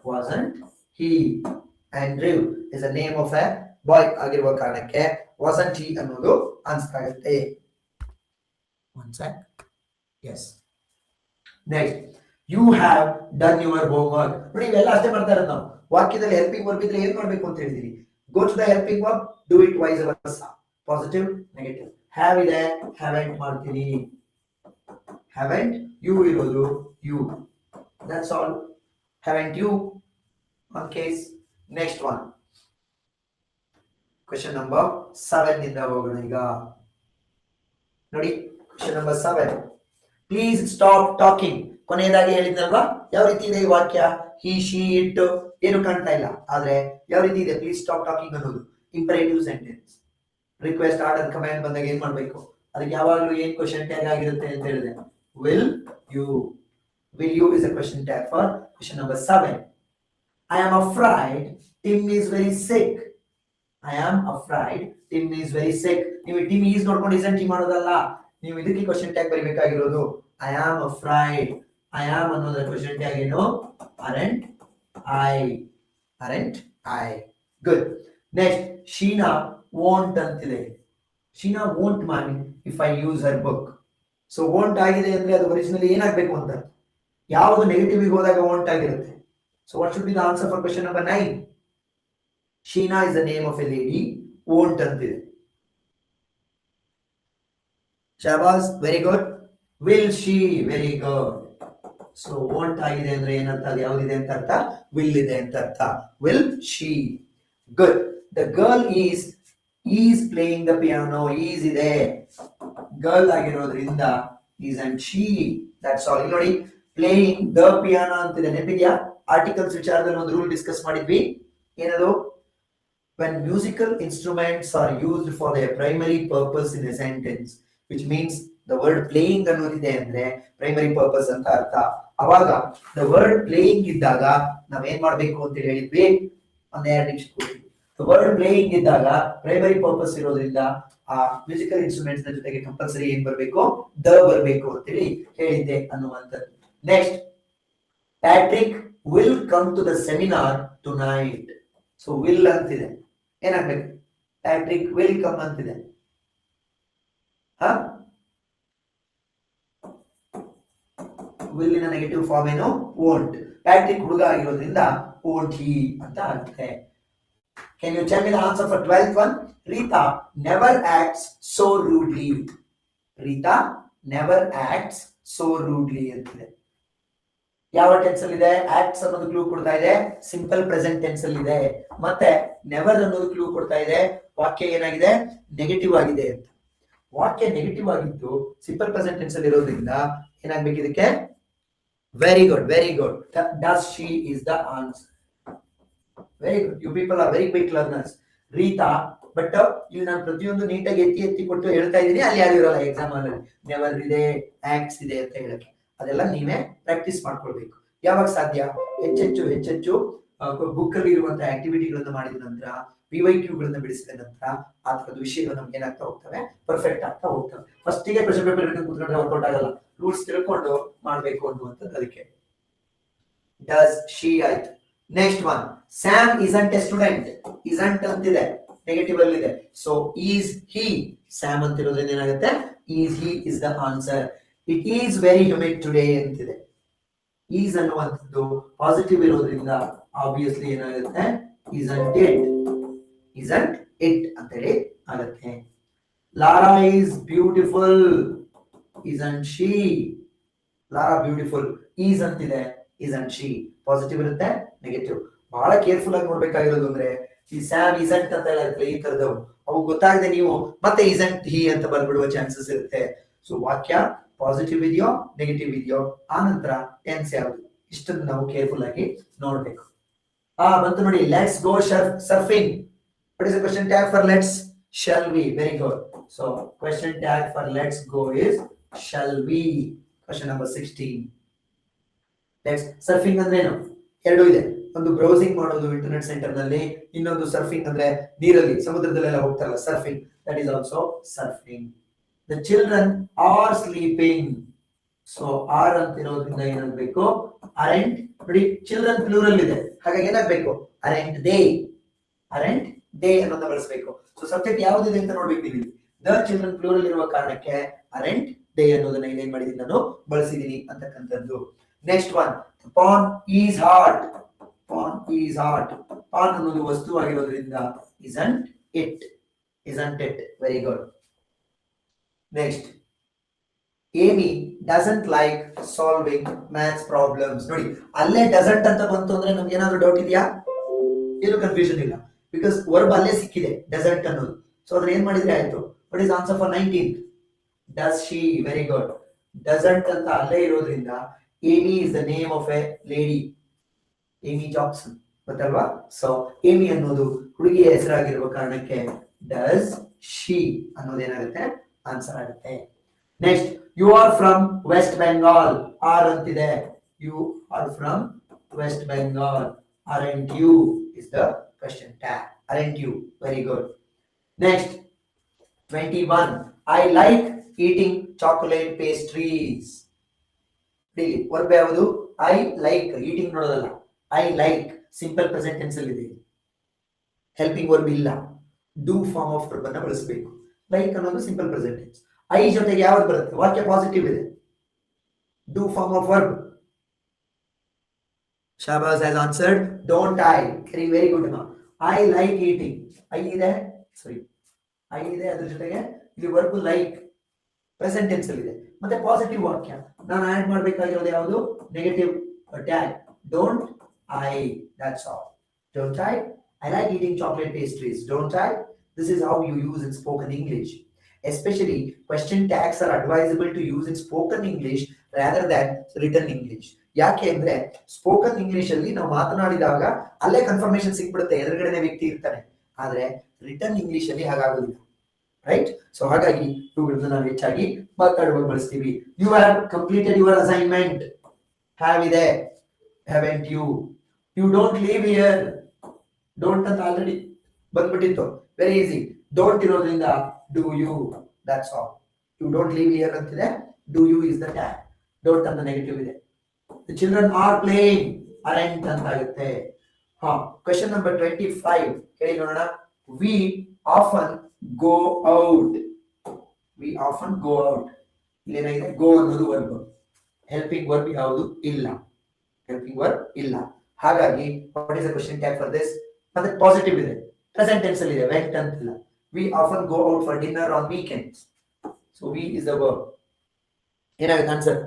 Wasn't he. Andrew is a name of a boy ಆಗಿರುವ ಕಾರಣಕ್ಕೆ ವಾಸಂಟ್ ಹಿ ಅನ್ನೋದು ಆನ್ಸರ್ ಆಗುತ್ತೆ. One sec. Yes. Next, you have done your homework. ನೋಡಿ, ಇವೆಲ್ಲ ಅಷ್ಟೇ ಮಾಡ್ತಾ ಇರೋದು ನಾವು. ವಾಕ್ಯದಲ್ಲಿ ಹೆಲ್ಪಿಂಗ್ ವರ್ಬ್ ಇದ್ರೆ ಏನ್ ಮಾಡ್ಬೇಕು ಅಂತ ಹೇಳಿದೀನಿ. Go to the helping verb, do it vice versa. Positive, negative. Have ಇದೆ, ಹ್ಯಾವೆಂಟ್ ಮಾಡ್ತೀನಿ. ಹ್ಯಾವೆಂಟ್ ಯು ಇರೋದು you. That's all. Haven't you one case. Next one question number 7 ಇಂದ ಹೋಗೋಣ ಈಗ. ನೋಡಿ question number 7. Please stop talking. ಕೊನೆಯದಾಗಿ ಹೇಳಿದ್ನಲ್ವಾ ಯಾವ ರೀತಿ ಇದೆ ಈ ವಾಕ್ಯ? ಹಿ, ಶಿ, ಇಟ್ ಏನು ಕಾಣ್ತಾ ಇಲ್ಲ, ಆದ್ರೆ ಯಾವ ರೀತಿ ಇದೆ? ಪ್ಲೀಸ್ ಸ್ಟಾಪ್ ಟಾಕಿಂಗ್ ಅನ್ನೋದು imperative sentence. Request, order, command ಬಂದಾಗ ಏನ್ ಮಾಡ್ಬೇಕು? ಅದಕ್ಕೆ ಯಾವಾಗಲೂ ಏನ್ ಕ್ವೆಶ್ಚನ್ ಟ್ಯಾಗ್ ಆಗಿರುತ್ತೆ ಅಂತ ಹೇಳಿದೆ? Will you. Will you is a question tag for question number 7. I am afraid Tim is very sick. I am afraid Tim is very sick. ನೀವು Tim is ನೋಡ್ಕೊಂಡು isn't he ಮಾಡೋದಲ್ಲ, ನೀವು ಇದಕ್ಕೆ question tag ಬರಿಬೇಕಾಗಿರೋದು. I am afraid. I am ಅನ್ನೋದರ question tag ಏನು? Aren't I. Aren't I. Good. Next, Sheena won't ಅಂತಿದೆ. Sheena won't mind if I use her book. So won't ಆಗಿದೆ ಅಂದ್ರೆ ಅದು ಒರಿಜಿನಲಿ ಏನಾಗಬೇಕು ಅಂತ, ಯಾವುದು ನೆಗೆಟಿವ್ ಹೋದಾಗ won't ಆಗಿರುತ್ತೆ. So what should be the answer for question number 9? Sheena is the name of a lady. Won't antide. Shabaz, very good. Will she? Very good. So won't agide andre enanta, yavudide anta artha? Will ide anta artha. Will she? Good. The girl is playing the piano. Is ide. Girl agirodrinda isn't she. That's all. ನೋಡಿ, playing the piano antide ನೆನಪಿದೆಯಾ? Articles ವಿಚಾರದಲ್ಲಿ ಒಂದು rule discuss ಮಾಡಿದ್ವಿ. ಏನದು? when musical instruments are used for their primary purpose in a sentence, which means the word playing ಅನ್ನೋದಿದೆ ಅಂದ್ರೆ primary purpose ಅಂತ ಅರ್ಥ. ಅವಾಗ the word playing ಇದ್ದಾಗ ನಾವೇನ್ ಮಾಡ್ಬೇಕು ಅಂತ ಹೇಳಿದ್ವಿ? ಒಂದೆರಡು ನಿಮಿಷ ಕೂಡಿ. the word playing ಇದ್ದಾಗ ಪ್ರೈಮರಿ ಪರ್ಪಸ್ ಇರೋದ್ರಿಂದ ಆ ಮ್ಯೂಸಿಕಲ್ ಇನ್ಸ್ಟ್ರೂಮೆಂಟ್ಸ್ ನ ಜೊತೆಗೆ ಕಂಪಲ್ಸರಿ ಏನ್ ಬರಬೇಕು? ದ ಬರಬೇಕು ಅಂತ ಹೇಳಿ ಹೇಳಿದ್ದೆ ಅನ್ನುವಂಥದ್ದು. Next, Patrick will come to the seminar tonight. So will ಅಂತಿದೆ, ಏನಾಗಬೇಕು? ಪ್ಯಾಟ್ರಿಕ್ will come ಅಂತಿದೆ. will ಇನ ನೆಗೆಟಿವ್ ಫಾರ್ಮ್ ಏನು? won't. ಪ್ಯಾಟ್ರಿಕ್ ಹುಡುಗ ಆಗಿರೋದ್ರಿಂದ won't he ಅಂತ ಆಗುತ್ತೆ. Can you tell me the answer for 12th one? Rita never acts so rudely. Rita never acts so rudely ಅಂತಿದೆ. ಯಾವ ಟೆನ್ಸ್ ಅಲ್ಲಿ ಇದೆ? ಆಕ್ಟ್ಸ್ ಅನ್ನೋದು ಕ್ಲೂ ಕೊಡ್ತಾ ಇದೆ, ಸಿಂಪಲ್ ಪ್ರೆಸೆಂಟ್ ಟೆನ್ಸ್ ಅಲ್ಲಿ ಇದೆ. ಮತ್ತೆ ನೆವರ್ ಅನ್ನೋದು ಕ್ಲೂ ಕೊಡ್ತಾ ಇದೆ, ವಾಕ್ಯ ಏನಾಗಿದೆ? ನೆಗೆಟಿವ್ ಆಗಿದೆ ಅಂತ. ವಾಕ್ಯ ನೆಗೆಟಿವ್ ಆಗಿದ್ದು ಸಿಂಪಲ್ ಪ್ರೆಸೆಂಟ್ ಟೆನ್ಸ್ ಅಲ್ಲಿ ಇರೋದ್ರಿಂದ ಏನಾಗಬೇಕು ಇದಕ್ಕೆ? Very good, very good. Does she is the answer. Very good. You people are very quick learners. Reeta, but ಇಲ್ಲಿ ನಾನು ಪ್ರತಿಯೊಂದು ನೀಟಾಗಿ ಎತ್ತಿ ಕೊಟ್ಟು ಹೇಳ್ತಾ ಇದ್ದೀನಿ, ಅಲ್ಲಿ ಯಾರು ಇರೋಲ್ಲ ಎಕ್ಸಾಮ್ ಅಲ್ಲಿ. ನೆವರ್ ಇದೆ, ಆಕ್ಟ್ಸ್ ಇದೆ ಅಂತ ಹೇಳಕ್ಕೆ. ಅದೆಲ್ಲ ನೀವೇ ಪ್ರಾಕ್ಟೀಸ್ ಮಾಡ್ಕೊಳ್ಬೇಕು. ಯಾವಾಗ ಸಾಧ್ಯ? ಹೆಚ್ಚೆಚ್ಚು ಬುಕ್ ಅಲ್ಲಿ ಇರುವಂತಹ ಆಕ್ಟಿವಿಟಿಗಳನ್ನ ಮಾಡಿದ ನಂತರ, PYQ ಗಳನ್ನ ಬಿಡಿಸಿದ ನಂತರ ಆ ತರದ ವಿಷಯಗಳು ನಮ್ಗೆ ಏನಾಗ್ತಾ ಹೋಗ್ತವೆ? ಪರ್ಫೆಕ್ಟ್ ಆಗ್ತಾ ಹೋಗ್ತವೆ. ಫಸ್ಟ್ ಗೆ ಕ್ವೆಶ್ಚನ್ ಪೇಪರ್ ಹಿಡ್ಕೊಂಡು ಕೂತ್ಕೊಂಡ್ರೆ ವರ್ಕೌಟ್ ಆಗಲ್ಲ. ರೂಲ್ಸ್ ತಿಳ್ಕೊಂಡು ಮಾಡ್ಬೇಕು ಅನ್ನುವಂಥದ್ದು. ಅದಕ್ಕೆ ಡಸ್ ಶಿ ಆಯ್ತು. Next one, Sam isn't a student. isn't ಅಂತಿದೆ, ನೆಗೆಟಿವ್ ಅಲ್ಲಿ ಇದೆ. So is he. ಸ್ಯಾಮ್ ಅಂತಿರೋದ್ರಿಂದ ಏನಾಗುತ್ತೆ? Is he is the answer. It is very humid today ಅಂತಿದೆ. ಈಸ್ ಅನ್ನುವಂಥದ್ದು ಪಾಸಿಟಿವ್ ಇರೋದ್ರಿಂದ ಆಬ್ವಿಯಸ್ಲಿ ಏನಾಗುತ್ತೆ? isn't it. isn't it ಅಂತ ಹೇಳಿ ಆಗುತ್ತೆ. Lara is beautiful. isn't she. Lara beautiful. Is ಅಂತಿದೆ, isn't she. ಪಾಸಿಟಿವ್ ಇರುತ್ತೆ, ನೆಗೆಟಿವ್. ಬಹಳ ಕೇರ್ಫುಲ್ ಆಗಿ ನೋಡ್ಬೇಕಾಗಿರೋದು ಅಂದ್ರೆ ಈ ಸ್ಯಾಮ್ isn't ಅಂತ ಹೇಳುತ್ತೆ, ಈ ತರದವು ಅವು ಗೊತ್ತಾಗದೆ ನೀವು ಮತ್ತೆ isn't he ಅಂತ ಬರ್ಬಿಡುವ ಚಾನ್ಸಸ್ ಇರುತ್ತೆ. ಸೊ ವಾಕ್ಯ ಪಾಸಿಟಿವ್ ಇದೆಯೋ ನೆಗೆಟಿವ್ ಇದೆಯೋ, ಆ ನಂತರ ಟೆನ್ಸ್ ಯಾವುದು, ಇಷ್ಟನ್ನು ನಾವು ಕೇರ್ಫುಲ್ ಆಗಿ ನೋಡ್ಬೇಕು. ಬಂತು ನೋಡಿ, let's go surfing. What is the question tag for let's? shall we. Very good. So question tag for let's go is shall we. Question number 16. Let's surfing ಅಂದ್ರೆ ಏನು? ಎರಡು ಇದೆ. ಒಂದು ಬ್ರೌಸಿಂಗ್ ಮಾಡೋದು ಇಂಟರ್ನೆಟ್ ಸೆಂಟರ್ ನಲ್ಲಿ, ಇನ್ನೊಂದು ಸರ್ಫಿಂಗ್ ಅಂದ್ರೆ ನೀರಲ್ಲಿ ಸಮುದ್ರದಲ್ಲೆಲ್ಲ ಹೋಗ್ತಾರಲ್ಲ, surfing. That is also surfing. The children are sleeping. So are ಅಂತ ಇರೋದ್ರಿಂದ ಏನಾಗಬೇಕು? aren't. ನೋಡಿ, ಚಿಲ್ಡ್ರನ್ ಪ್ಲೂರಲ್ ಇದೆ, ಹಾಗಾಗಿ ಏನಾಗಬೇಕು? aren't they. aren't they ಅನ್ನೋದನ್ನ ಬಳಸಬೇಕು. ಸೊ ಸಬ್ಜೆಕ್ಟ್ ಯಾವುದಿದೆ ಅಂತ ನೋಡ್ಬೇಕು ನೀವು. ದ ಚಿಲ್ಡ್ರನ್ ಪ್ಲೂರಲ್ ಇರುವ ಕಾರಣಕ್ಕೆ aren't they ಅನ್ನೋದನ್ನ ಏನೇನ್ ಮಾಡಿದೀನಿ ನಾನು ಬಳಸಿದೀನಿ ಅಂತಕ್ಕಂಥದ್ದು. Next one, PAN is hot. PAN is hot. PAN ಅನ್ನೋದು ವಸ್ತು ಆಗಿರೋದ್ರಿಂದ isn't it. isn't it. Very good. Next Amy doesn't like solving maths problems. ನೋಡಿ ಅಲ್ಲೇ ಡಸಂಟ್ ಅಂತ ಬಂತು ಅಂದ್ರೆ ನಮ್ಗೆ ಏನಾದ್ರು ಡೌಟ್ ಇದೆಯಾ? ಏನು ಕನ್ಫ್ಯೂಷನ್ ಇಲ್ಲ, ಬಿಕಾಸ್ ವರ್ಬ್ ಅಲ್ಲೇ ಸಿಕ್ಕಿದೆ ಡಸಂಟ್ ಅನ್ನೋದು. ಸೊ ಅದ್ರ ಏನ್ ಮಾಡಿದ್ರೆ ಆಯ್ತು. What is answer for 19th? Does she. Very good. Doesn't ಅಂತ ಅಲ್ಲೇ ಇರೋದ್ರಿಂದ Amy is the name of a lady, Amy Jackson, ಗೊತ್ತಲ್ವಾ? ಸೊ ಏಮಿ ಅನ್ನೋದು ಹುಡುಗಿಯ ಹೆಸರಾಗಿರುವ ಕಾರಣಕ್ಕೆ ಡಸ್ ಶಿ ಅನ್ನೋದೇನಾಗುತ್ತೆ ಆನ್ಸರ್ ಆಗುತ್ತೆ. Next you are from West Bengal. Are ಅಂತಿದೆ. You are from West Bengal. aren't you is the question tag. aren't you? Very good. Next 21 I like eating chocolate pastries. really verb ಯಾವುದು? I like. eating ನೋಡೋದಲ್ಲ. I like simple present tense ಅಲ್ಲಿ ಇದೆ. helping verb ಇಲ್ಲ. do form of verb ಅನ್ನು ಬಳಸಬೇಕು. like ಅನ್ನೋದು simple present tense. I ಜೊತೆಗೆ ಯಾವುದು ಬರುತ್ತೆ? ವಾಕ್ಯ ಪಾಸಿಟಿವ್ ಇದೆ. do form of verb. Shabaz has answered don't I. very good ma. I like eating. I ಇದೆ, sorry, I ಇದೆ, ಅದರ ಜೊತೆಗೆ ಇಲ್ಲಿ ವರ್ಬ್ ಲೈಕ್ ಪ್ರೆಸೆಂಟ್ ಟೆನ್ಸ್ ಅಲ್ಲಿ ಇದೆ, ಮತ್ತೆ ಪಾಸಿಟಿವ್ ವಾಕ್ಯ. ನಾನು ಆಡ್ ಮಾಡಬೇಕಾಗಿರೋದು ಯಾವುದು? Negative tag. Don't I. That's all. Don't I. I like eating chocolate pastries. Don't I? This is how you use in spoken English. Especially question tags are advisable to use in spoken English rather than written English. ಯಾಕೆ ಅಂದ್ರೆ spoken English ಅಲ್ಲಿ ನಾವು ಮಾತನಾಡಿದಾಗ ಅಲ್ಲೇ confirmation ಸಿಕ್ಬಿಡುತ್ತೆ, ಎದುರುಗಡೆನೆ ವ್ಯಕ್ತಿ ಇರ್ತಾನೆ. ಆದ್ರೆ ರಿಟರ್ನ್ ಇಂಗ್ಲಿಷ್ ಅಲ್ಲಿ ಹಾಗಾಗೋದಿಲ್ಲ, ರೈಟ್? ಸೊ ಹಾಗಾಗಿ ಇವುಗಳನ್ನ ನಾವು ಹೆಚ್ಚಾಗಿ ಮಾತಾಡುವಾಗ ಬಳಸ್ತೀವಿ. You have completed your assignment. Have ಇದೆ, haven't you. You don't leave here. Don't ಅಂತ ಆಲ್ರೆಡಿ ಬಂದ್ಬಿಟ್ಟಿತ್ತು, ವೆರಿ ಈಸಿ. ಡೋಂಟ್ ಇರೋದ್ರಿಂದ do you. That's all. You don't leave here ಅಂತಿದೆ, do you is the tag. Don't ಅಂತ negative ಇದೆ. The children are playing. aren't ಅಂತ ಆಗುತ್ತೆ. Question number 25 ಹೇಳಿ ನೋಡೋಣ. We often go out. We often go out. ಇಲ್ಲಿ ಏನಾಗಿದೆ? go ಅನ್ನೋದು ವರ್ಬ್. ಹೆಲ್ಪಿಂಗ್ ವರ್ಬ್ ಯಾವುದು? ಇಲ್ಲ. ಹೆಲ್ಪಿಂಗ್ ವರ್ಬ್ ಇಲ್ಲ. ಹಾಗಾಗಿ what is the question tag for this? ಮತ್ತೆ ಪಾಸಿಟಿವ್ ಇದೆ, ಪ್ರೆಸೆಂಟ್ ಟೆನ್ಸ್ ಅಲ್ಲಿ ಇದೆ, went ಅಂತಿಲ್ಲ. We often go out for dinner on weekends. So we is the verb. ಏನಾಗುತ್ತೆ answer?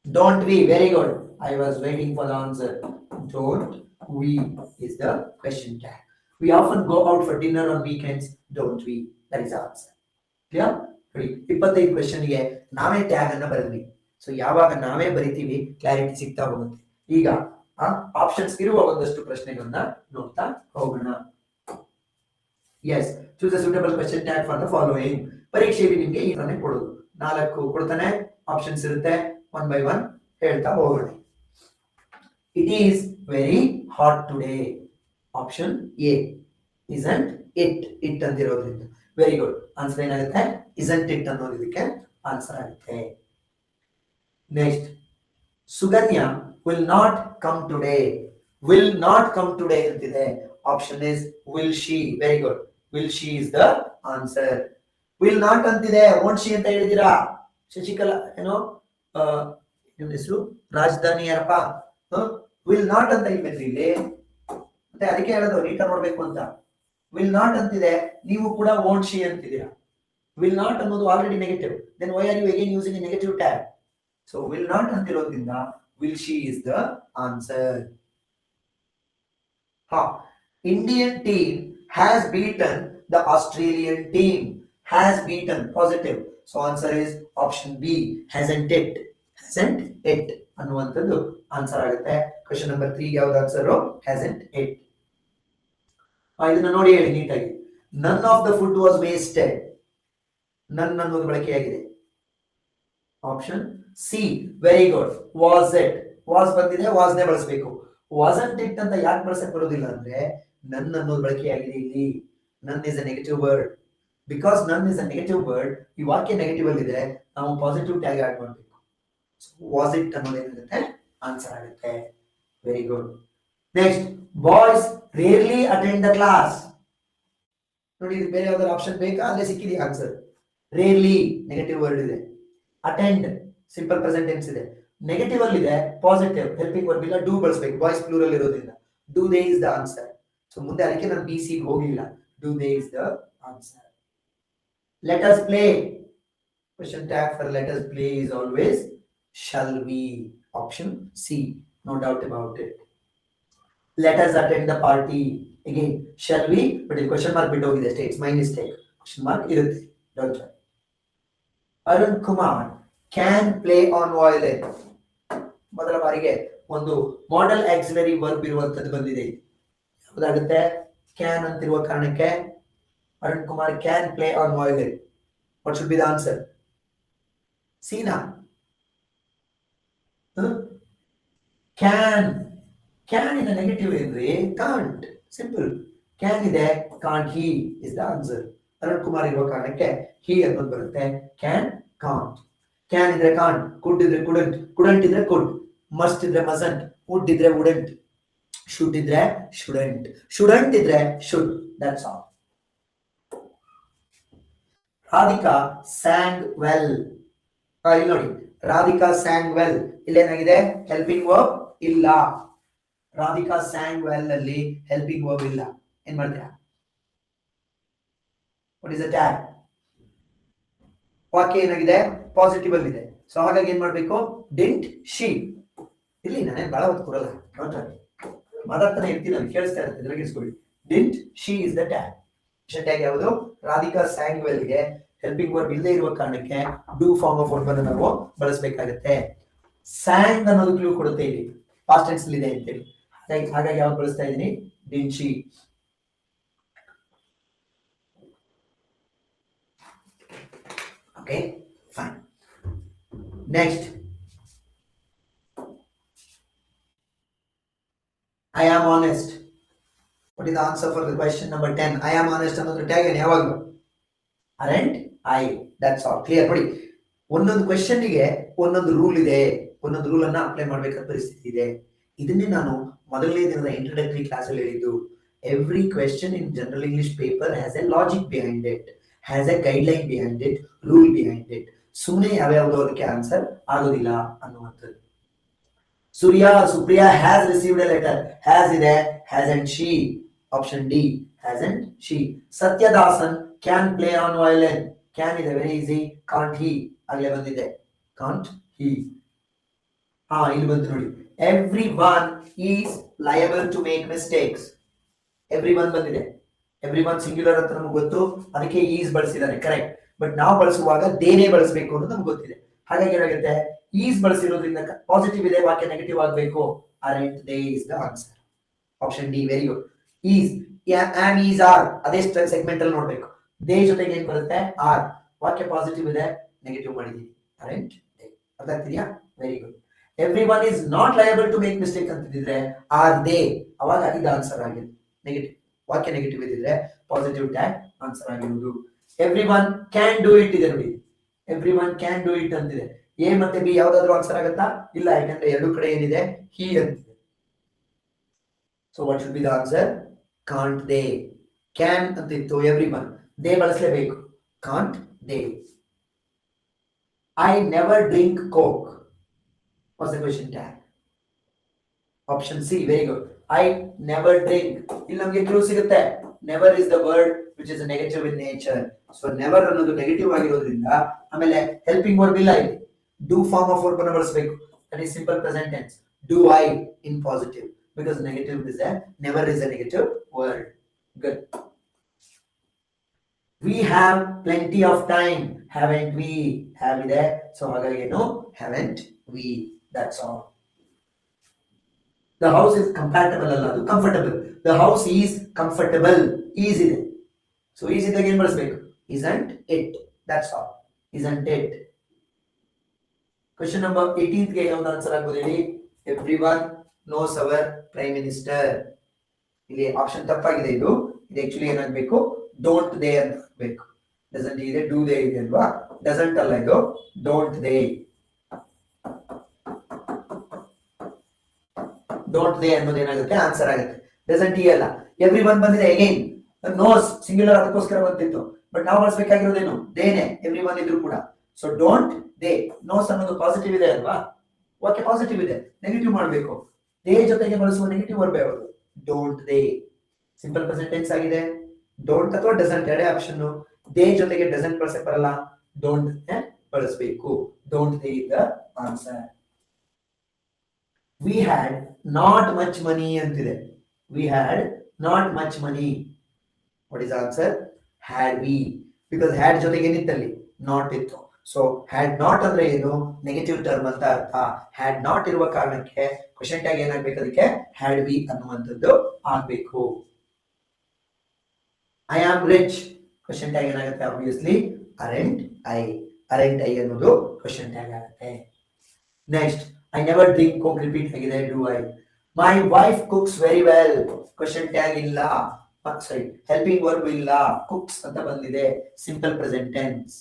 Don't we. Very good. I was waiting for the answer. Don't we is the question tag. We often go out for dinner on weekends. Don't we? That is the answer. Clear? 25 question ಗೆ ನಾವೇ tag ಅನ್ನ ಬರೆದ್ವಿ. So ಯಾವಾಗ ನಾವೇ ಬರಿತೀವಿ clarity ಸಿಗ್ತಾ ಹೋಗುತ್ತೆ. ಈಗ options ಇರುವ ಒಂದಷ್ಟು ಪ್ರಶ್ನೆಗಳನ್ನ ನೋಡ್ತಾ ಹೋಗೋಣ. Yes, choose a suitable question tag for the following. ಪರೀಕ್ಷೆಯಲ್ಲಿ ನಿಮ್ಗೆ ಈ ತರ ಕೊಡೋದು 4 ಕೊಡ್ತಾನೆ, ಆಪ್ಷನ್ಸ್ ಇರುತ್ತೆ. ಒನ್ ಬೈ ಒನ್ ಹೇಳ್ತಾ ಹೋಗೋಣ. It is very hot today. Option A. isn't it? It ಅಂತಿರೋದ್ರಿಂದ ವೆರಿ ಗುಡ್. ಆನ್ಸರ್ ಏನಾಗುತ್ತೆ? isn't it ಅನ್ನೋದಕ್ಕೆ ಆನ್ಸರ್ ಆಗುತ್ತೆ. Next, Suganya will not come today. Will not come today ಅಂತಿದೆ. Option is will she. Very good. Will she is the answer. Will not ಅಂತಿದೆ, won't she ಅಂತ ಹೇಳಿದಿರಾ? ಶಶಿಕಲಾ ಏನೋ ನಿಮ್ಮ ಹೆಸರು ರಾಜಧಾನಿ ಯಾರಪ್ಪ? ವಿಲ್ ನಾಟ್ ಅಂತ ಇಲ್ಬೇಕ್ರಿ ಇಲ್ಲಿ, ಮತ್ತೆ ಅದಕ್ಕೆ ಹೇಳೋದು ನೀಟಾಗಿ ನೋಡ್ಬೇಕು ಅಂತ. ವಿಲ್ ನಾಟ್ ಅಂತಿದೆ, ನೀವು ಕೂಡ ವೋಂಟ್ ಶಿ ಅಂತಿದ್ದೀರಾ. ವಿಲ್ ನಾಟ್ ಅನ್ನೋದು already negative. Then why are you again using a negative tag? So will not ಅಂತಿರೋದ್ರಿಂದ will she is the answer. Indian team has beaten the Australian team. Has beaten positive. So answer is option B. hasn't it. hasn't it ಅನ್ನುವಂಥದ್ದು answer ಆಗುತ್ತೆ. Question number 3 ಯಾವ್ದು answer? hasn't it. ಇದನ್ನ ನೋಡಿ ಹೇಳಿ ನೀಟಾಗಿ. None of the food was wasted. ನನ್ ಅನ್ನೋದು ಬಳಕೆಯಾಗಿದೆ. Option C. Very good. Was it. Was ಬಂದಿದೆ, ವಾಸ್ ನೇ ಬಳಸಬೇಕು. ವಾಸಂಟ್ ಇಟ್ ಅಂತ ಯಾಕೆ ಬಳಸಕ್ ಬರೋದಿಲ್ಲ ಅಂದ್ರೆ ನನ್ ಅನ್ನೋದು ಬಳಕೆಯಾಗಿದೆ ಇಲ್ಲಿ. ನನ್ is a negative word. Because ನನ್ ಇಸ್ ಅ ನೆಗೆಟಿವ್ ವರ್ಡ್, ಈ ವಾಕ್ಯ ನೆಗೆಟಿವ್ ಅಲ್ಲಿ ಇದೆ, ನಾವು ಪಾಸಿಟಿವ್ ಟ್ಯಾಗ್ ಆಡ್ ಮಾಡಬೇಕು. ವಾಸ್ ಇಟ್ ಅನ್ನೋದು ಏನಾಗುತ್ತೆ? ಆನ್ಸರ್ ಆಗುತ್ತೆ. Very good. Next, boys rarely attend the class. ನೋಡಿ, ಇದು ಬೇರೆ ಯಾವ್ದಾದ್ರು ಆಪ್ಷನ್ ಬೇಕಾ? ಅಲ್ಲೇ ಸಿಕ್ಕಿದೆ ಆನ್ಸರ್. ರೇರ್ಲಿ ನೆಗೆಟಿವ್ ವರ್ಡ್ ಇದೆ. ಅಟೆಂಡ್ ಸಿಂಪಲ್ ಪ್ರೆಸೆಂಟ್ ಟೆನ್ಸ್ ಇದೆ. ನೆಗೆಟಿವ್ ಅಲ್ಲಿ ಇದೆ, ಪಾಸಿಟಿವ್ ಹೆಲ್ಪಿಂಗ್ ವರ್ಬ್ ಇಲ್ಲ, ಡೂ ಬಳಸಬೇಕು. ಬಾಯ್ಸ್ ಪ್ಲೂರಲ್ ಇರೋದ್ರಿಂದ do they is the answer. So ಮುಂದೆ ಅದಕ್ಕೆ ನಾನು ಬಿ ಸಿ ಹೋಗಿಲ್ಲ. Do they is the answer. let us play. Question tag for let us play is always shall we. Option C, no doubt about it. Let us attend the party. Again, shall we? But if question mark bit ಹೋಗಿದೆ ಅಷ್ಟೇ, it's my mistake. Question mark ಇರುತ್ತೆ. Don't try. Arun Kumar can play on violin. ಮೊದಲ ಬಾರಿಗೆ ಒಂದು model auxiliary verb ಇರುವಂತದ್ದು ಬಂದಿದೆ. ಯಾವುದಾಗುತ್ತೆ? Can ಅಂತಿರುವ ಕಾರಣಕ್ಕೆ Arun Kumar can play on violin. What should be the answer? Sina. Can in a negative ಏನ್ರಿ? Can't. Simple. Can ಇದೆ, can't he is the answer. Arun Kumar ಇರುವ ಕಾರಣಕ್ಕೆ he ಅನ್ನೋದು ಬರುತ್ತೆ. Can, can't. Can ಇದ್ರೆ can't, could ಇದ್ರೆ couldn't, couldn't ಇದ್ರೆ could, must ಇದ್ರೆ mustn't, would ಇದ್ರೆ wouldn't, should ಇದ್ರೆ shouldn't, shouldn't ಇದ್ರೆ should. That's all. Radhika sang well. ಇಲ್ಲಿ ನೋಡಿ, ರಾಧಿಕಾ sang well. ಇಲ್ಲೇನಾಗಿದೆ? ಹೆಲ್ಪಿಂಗ್ ವರ್ಬ್ ಇಲ್ಲ. ರಾಧಿಕಾ sang well ಅಲ್ಲಿ ಹೆಲ್ಪಿಂಗ್ ವರ್ಬ್ ಇಲ್ಲ. ಏನ್ ಮಾಡ್ತೀರಾ? What is the tag? ವಾಕ್ಯ ಏನಾಗಿದೆ? ಪಾಸಿಟಿವ್ ಅಲ್ಲಿ ಇದೆ. ಸೊ ಹಾಗಾಗಿ ಏನ್ ಮಾಡ್ಬೇಕು? Didn't she. ಇಲ್ಲಿ ನಾನೇನ್ ಬಹಳ ಹೊತ್ತು ಕೂರಲ್ಲ, ಮಾತಾಡ್ತಾನೆ ಇರ್ತೀನಿ, ನಾನು ಕೇಳಿಸ್ತಾ ಇರುತ್ತೆ, ಇದ್ರಾಗಿಸ್ಕೊಳ್ಳಿ. Didn't she is the tag. Tag ಯಾವುದು? ರಾಧಿಕಾ sang well ಗೆ ಹೆಲ್ಪಿಂಗ್ ವರ್ಬ್ ಇಲ್ಲದೆ ಇರುವ ಕಾರಣಕ್ಕೆ ಡೂ ಫಾರ್ಮ್ ಆಫ್ ವರ್ಬ್ ಅನ್ನು ನಾವು ಬಳಸಬೇಕಾಗುತ್ತೆ. ಸ್ಯಾಂಗ್ ಅನ್ನೋದು ಕ್ಲೂ ಕೊಡುತ್ತೆ, ಇಲ್ಲಿ ಪಾಸ್ಟ್ ಟೆನ್ಸ್ ಇದೆ ಅಂತೇಳಿ. ಹಾಗಾಗಿ ಯಾವ್ದು ಬಳಸ್ತಾ ಇದ್ದೀನಿ? Didn't she. Okay, fine. Next, I am honest. What is the answer for the question number 10? I am honest ಅನ್ನೋದು ಟ್ಯಾಗ್ ಏನು? ಯಾವಾಗಲೂ aren't I. That's all. Clear? ನೋಡಿ, ಒಂದೊಂದು ಕ್ವೆಶ್ಚನ್ ಗೆ ಒಂದೊಂದು ರೂಲ್ ಇದೆ, ಒಂದೊಂದು ರೂಲ್ ಅನ್ನ ಅಪ್ಲೈ ಮಾಡಬೇಕಾದ ಪರಿಸ್ಥಿತಿ ಇದೆ. ಇದನ್ನೇ ನಾನು ಮೊದಲನೇ ದಿನದ ಇಂಟ್ರೊಡಕ್ಟರಿ ಕ್ಲಾಸ್ ಅಲ್ಲಿ ಹೇಳಿದ್ದು. Every question in general English paper has a logic behind it, has a guideline behind it, rule behind it. ಸುಮ್ಮನೆ ಯಾವ್ಯಾವುದೋ ಅದಕ್ಕೆ ಆನ್ಸರ್ ಆಗೋದಿಲ್ಲ ಅನ್ನುವಂಥದ್ದು. Supriya has received a letter. Has ಇದೆ, hasn't she. Option D, hasn't she. Satyadasan can play on violin. Can ಇದೆ, very easy. Can't he ಆಗಲೇ ಬಂದಿದೆ, can't he. ಇಲ್ಲಿ ಬಂತು ನೋಡಿ, everyone is liable to make mistakes. Everyone ಬಂದಿದೆ, every one singular ಅಂತ ನಮ್ಗೆ ಗೊತ್ತು, ಅದಕ್ಕೆ ಈಸ್ ಬಳಸಿದ್ದಾರೆ, ಕರೆಕ್ಟ್. ಬಟ್ ನಾವು ಬಳಸುವಾಗ ದೇನೇ ಬಳಸಬೇಕು ಅನ್ನೋದು ನಮ್ಗೆ ಗೊತ್ತಿದೆ. ಹಾಗಾಗಿ ಏನಾಗುತ್ತೆ? ಈಸ್ ಬಳಸಿರೋದ್ರಿಂದ ಪಾಸಿಟಿವ್ ಇದೆ, ವಾಕ್ಯ ನೆಗೆಟಿವ್ ಆಗಬೇಕು. aren't they is the answer. Option D, very good. Is, am, is, are ಅದೇ ಸೆಗ್ಮೆಂಟ್ ಅಲ್ಲಿ ನೋಡ್ಬೇಕು. ದೇ ಜೊತೆಗೆ ಏನ್ ಬರುತ್ತೆ? ಆರ್. ವಾಕ್ಯ ಪಾಸಿಟಿವ್ ಇದೆ, ನೆಗೆಟಿವ್ ಮಾಡಿದೀನಿ, aren't they. ಅರ್ಥ ಆಗ್ತಿದ್ಯಾ? Very good. Everyone is not liable to make mistake ಅಂತಿದ್ರೆ ಆರ್ ದೇ, ಅವಾಗ ಇದು ಆನ್ಸರ್ ಆಗಿದೆ. ನೆಗೆಟಿವ್, ವಾಕ್ಯ ನೆಗೆಟಿವ್ ಇದ್ದಿದ್ರೆ ಪಾಸಿಟಿವ್ ಟ್ಯಾಗ್ ಆನ್ಸರ್ ಆಗಿರುವುದು. Everyone can do it ಇದೆ ನೋಡಿ, everyone can do it ಅಂತಿದೆ. ಎ ಮತ್ತೆ ಬಿ ಯಾವ್ದಾದ್ರು ಆನ್ಸರ್ ಆಗತ್ತಾ? ಇಲ್ಲ, ಯಾಕಂದ್ರೆ ಎರಡು ಕಡೆ ಏನಿದೆ? ಹಿ ಅಂತಿದೆ. So what should be the answer? Can't they. Can ಅಂತಿತ್ತು, ಎವ್ರಿ ಒನ್, ದೇ ಬಳಸಲೇಬೇಕು. Can't they. I never drink coke. What's the question tag? Option C, very good. I never drink. ಇಲ್ಲಿ ನಮಗೆ ಕ್ಲೂ ಸಿಗುತ್ತೆ. Never is the word which is negative in nature. So never ಅನ್ನೋದು negative ಆಗಿರೋದ್ರಿಂದ, ಆಮೇಲೆ helping verb ಇಲ್ಲ ಇಲ್ಲಿ, do form of verb ಅನ್ನು ಬಳಸಬೇಕು. That is simple present tense. Do I in positive, because negative is a never is a negative word. Good. We have plenty of time, haven't we? Have ide, so hagage no, haven't we. That's all. The house is compatible alla, adu comfortable. The house is comfortable. Is ide, so is ide again ಬಳಸಬೇಕು. Isn't it. That's all. Isn't it. Question number 18 ಗೆ ಯಾವುದು answer ಆಗಬಹುದು ಹೇಳಿ? Everyone knows our prime minister. ಇಲ್ಲಿ option ತಪ್ಪಾಗಿದೆ. ಇದು actually ಏನಾಗಬೇಕು? Don't they ಅಂತ ಬೇಕು. ಡಸಂಟ್ ಇದೆ, ಡೂ ದೇ ಇದೆ ಅಲ್ವಾ? ಡಸಂಟ್ ಅಲ್ಲ ಇದು, ಡೋಂಟ್ ದೇ. ಡೋಂಟ್ ದೇ ಅನ್ನೋದು ಏನಾಗುತ್ತೆ? ಆನ್ಸರ್ ಆಗುತ್ತೆ. ಡಸಂಟ್ ಈ ಅಲ್ಲ. ಎವ್ರಿ ಒನ್ ಬಂದಿದೆ, ಅಗೈನ್ ನೋಸ್ ಸಿಂಗ್ಯುಲರ್ ಅದಕ್ಕೋಸ್ಕರ ಬಂದಿತ್ತು. ಬಟ್ ನಾವು ಬಳಸಬೇಕಾಗಿರೋದೇನು? ದೇನೆ, ಎವ್ರಿ ಒನ್ ಇದ್ರು ಕೂಡ. So don't they. ನೋಸ್ ಅನ್ನೋದು ಪಾಸಿಟಿವ್ ಇದೆ ಅಲ್ವಾ? ಓಕೆ, ಪಾಸಿಟಿವ್ ಇದೆ, ನೆಗೆಟಿವ್ ಮಾಡಬೇಕು. ದೇ ಜೊತೆಗೆ ಬಳಸುವ ನೆಗೆಟಿವ್ ವರ್ಬ್ ಯಾವುದು? Don't they. Simple present tense ಆಗಿದೆ. ಡೋಂಟ್ ಅಥವಾ ಡಸಂಟ್ ಎರಡೇ ಆಪ್ಷನ್. ದೇ ಜೊತೆಗೆ ಡಸಂಟ್ ಬಳಸಕ್ ಬರಲ್ಲ, ಡೋಂಟ್ ಬಳಸಬೇಕು. Don't they is the answer. We had not much money ಅಂತಿದೆ. We had not much money. What is answer? Had we. Because had ಜೊತೆಗೆ ಏನಿತ್ತಲ್ಲಿ ನಾಟ್ ಇತ್ತು. ಸೊ ಹ್ಯಾಡ್ ನಾಟ್ ಅಂದ್ರೆ ಏನು? ನೆಗೆಟಿವ್ ಟರ್ಮ್ ಅಂತ ಅರ್ಥ. ಹ್ಯಾಡ್ ನಾಟ್ ಇರುವ ಕಾರಣಕ್ಕೆ ಕ್ವೆಶ್ಚನ್ ಟ್ಯಾಗ್ ಏನಾಗ್ಬೇಕು? ಅದಕ್ಕೆ ಹ್ಯಾಡ್ ವಿ ಅನ್ನುವಂಥದ್ದು ಆಗ್ಬೇಕು. I am rich, question tag ಏನಾಗುತ್ತೆ? Obviously aren't I. Aren't I ಅನ್ನೋದು ಕ್ವೆಶ್ಚನ್ ಟ್ಯಾಗ್ ಆಗುತ್ತೆ. Next, I never drink coke repeat ಆಗಿದೆ. Do I. My wife cooks very well, question tag ಇಲ್ಲ. Sorry, helping verb ಇಲ್ಲ, cooks ಅಂತ ಬಂದಿದೆ. Simple present tense.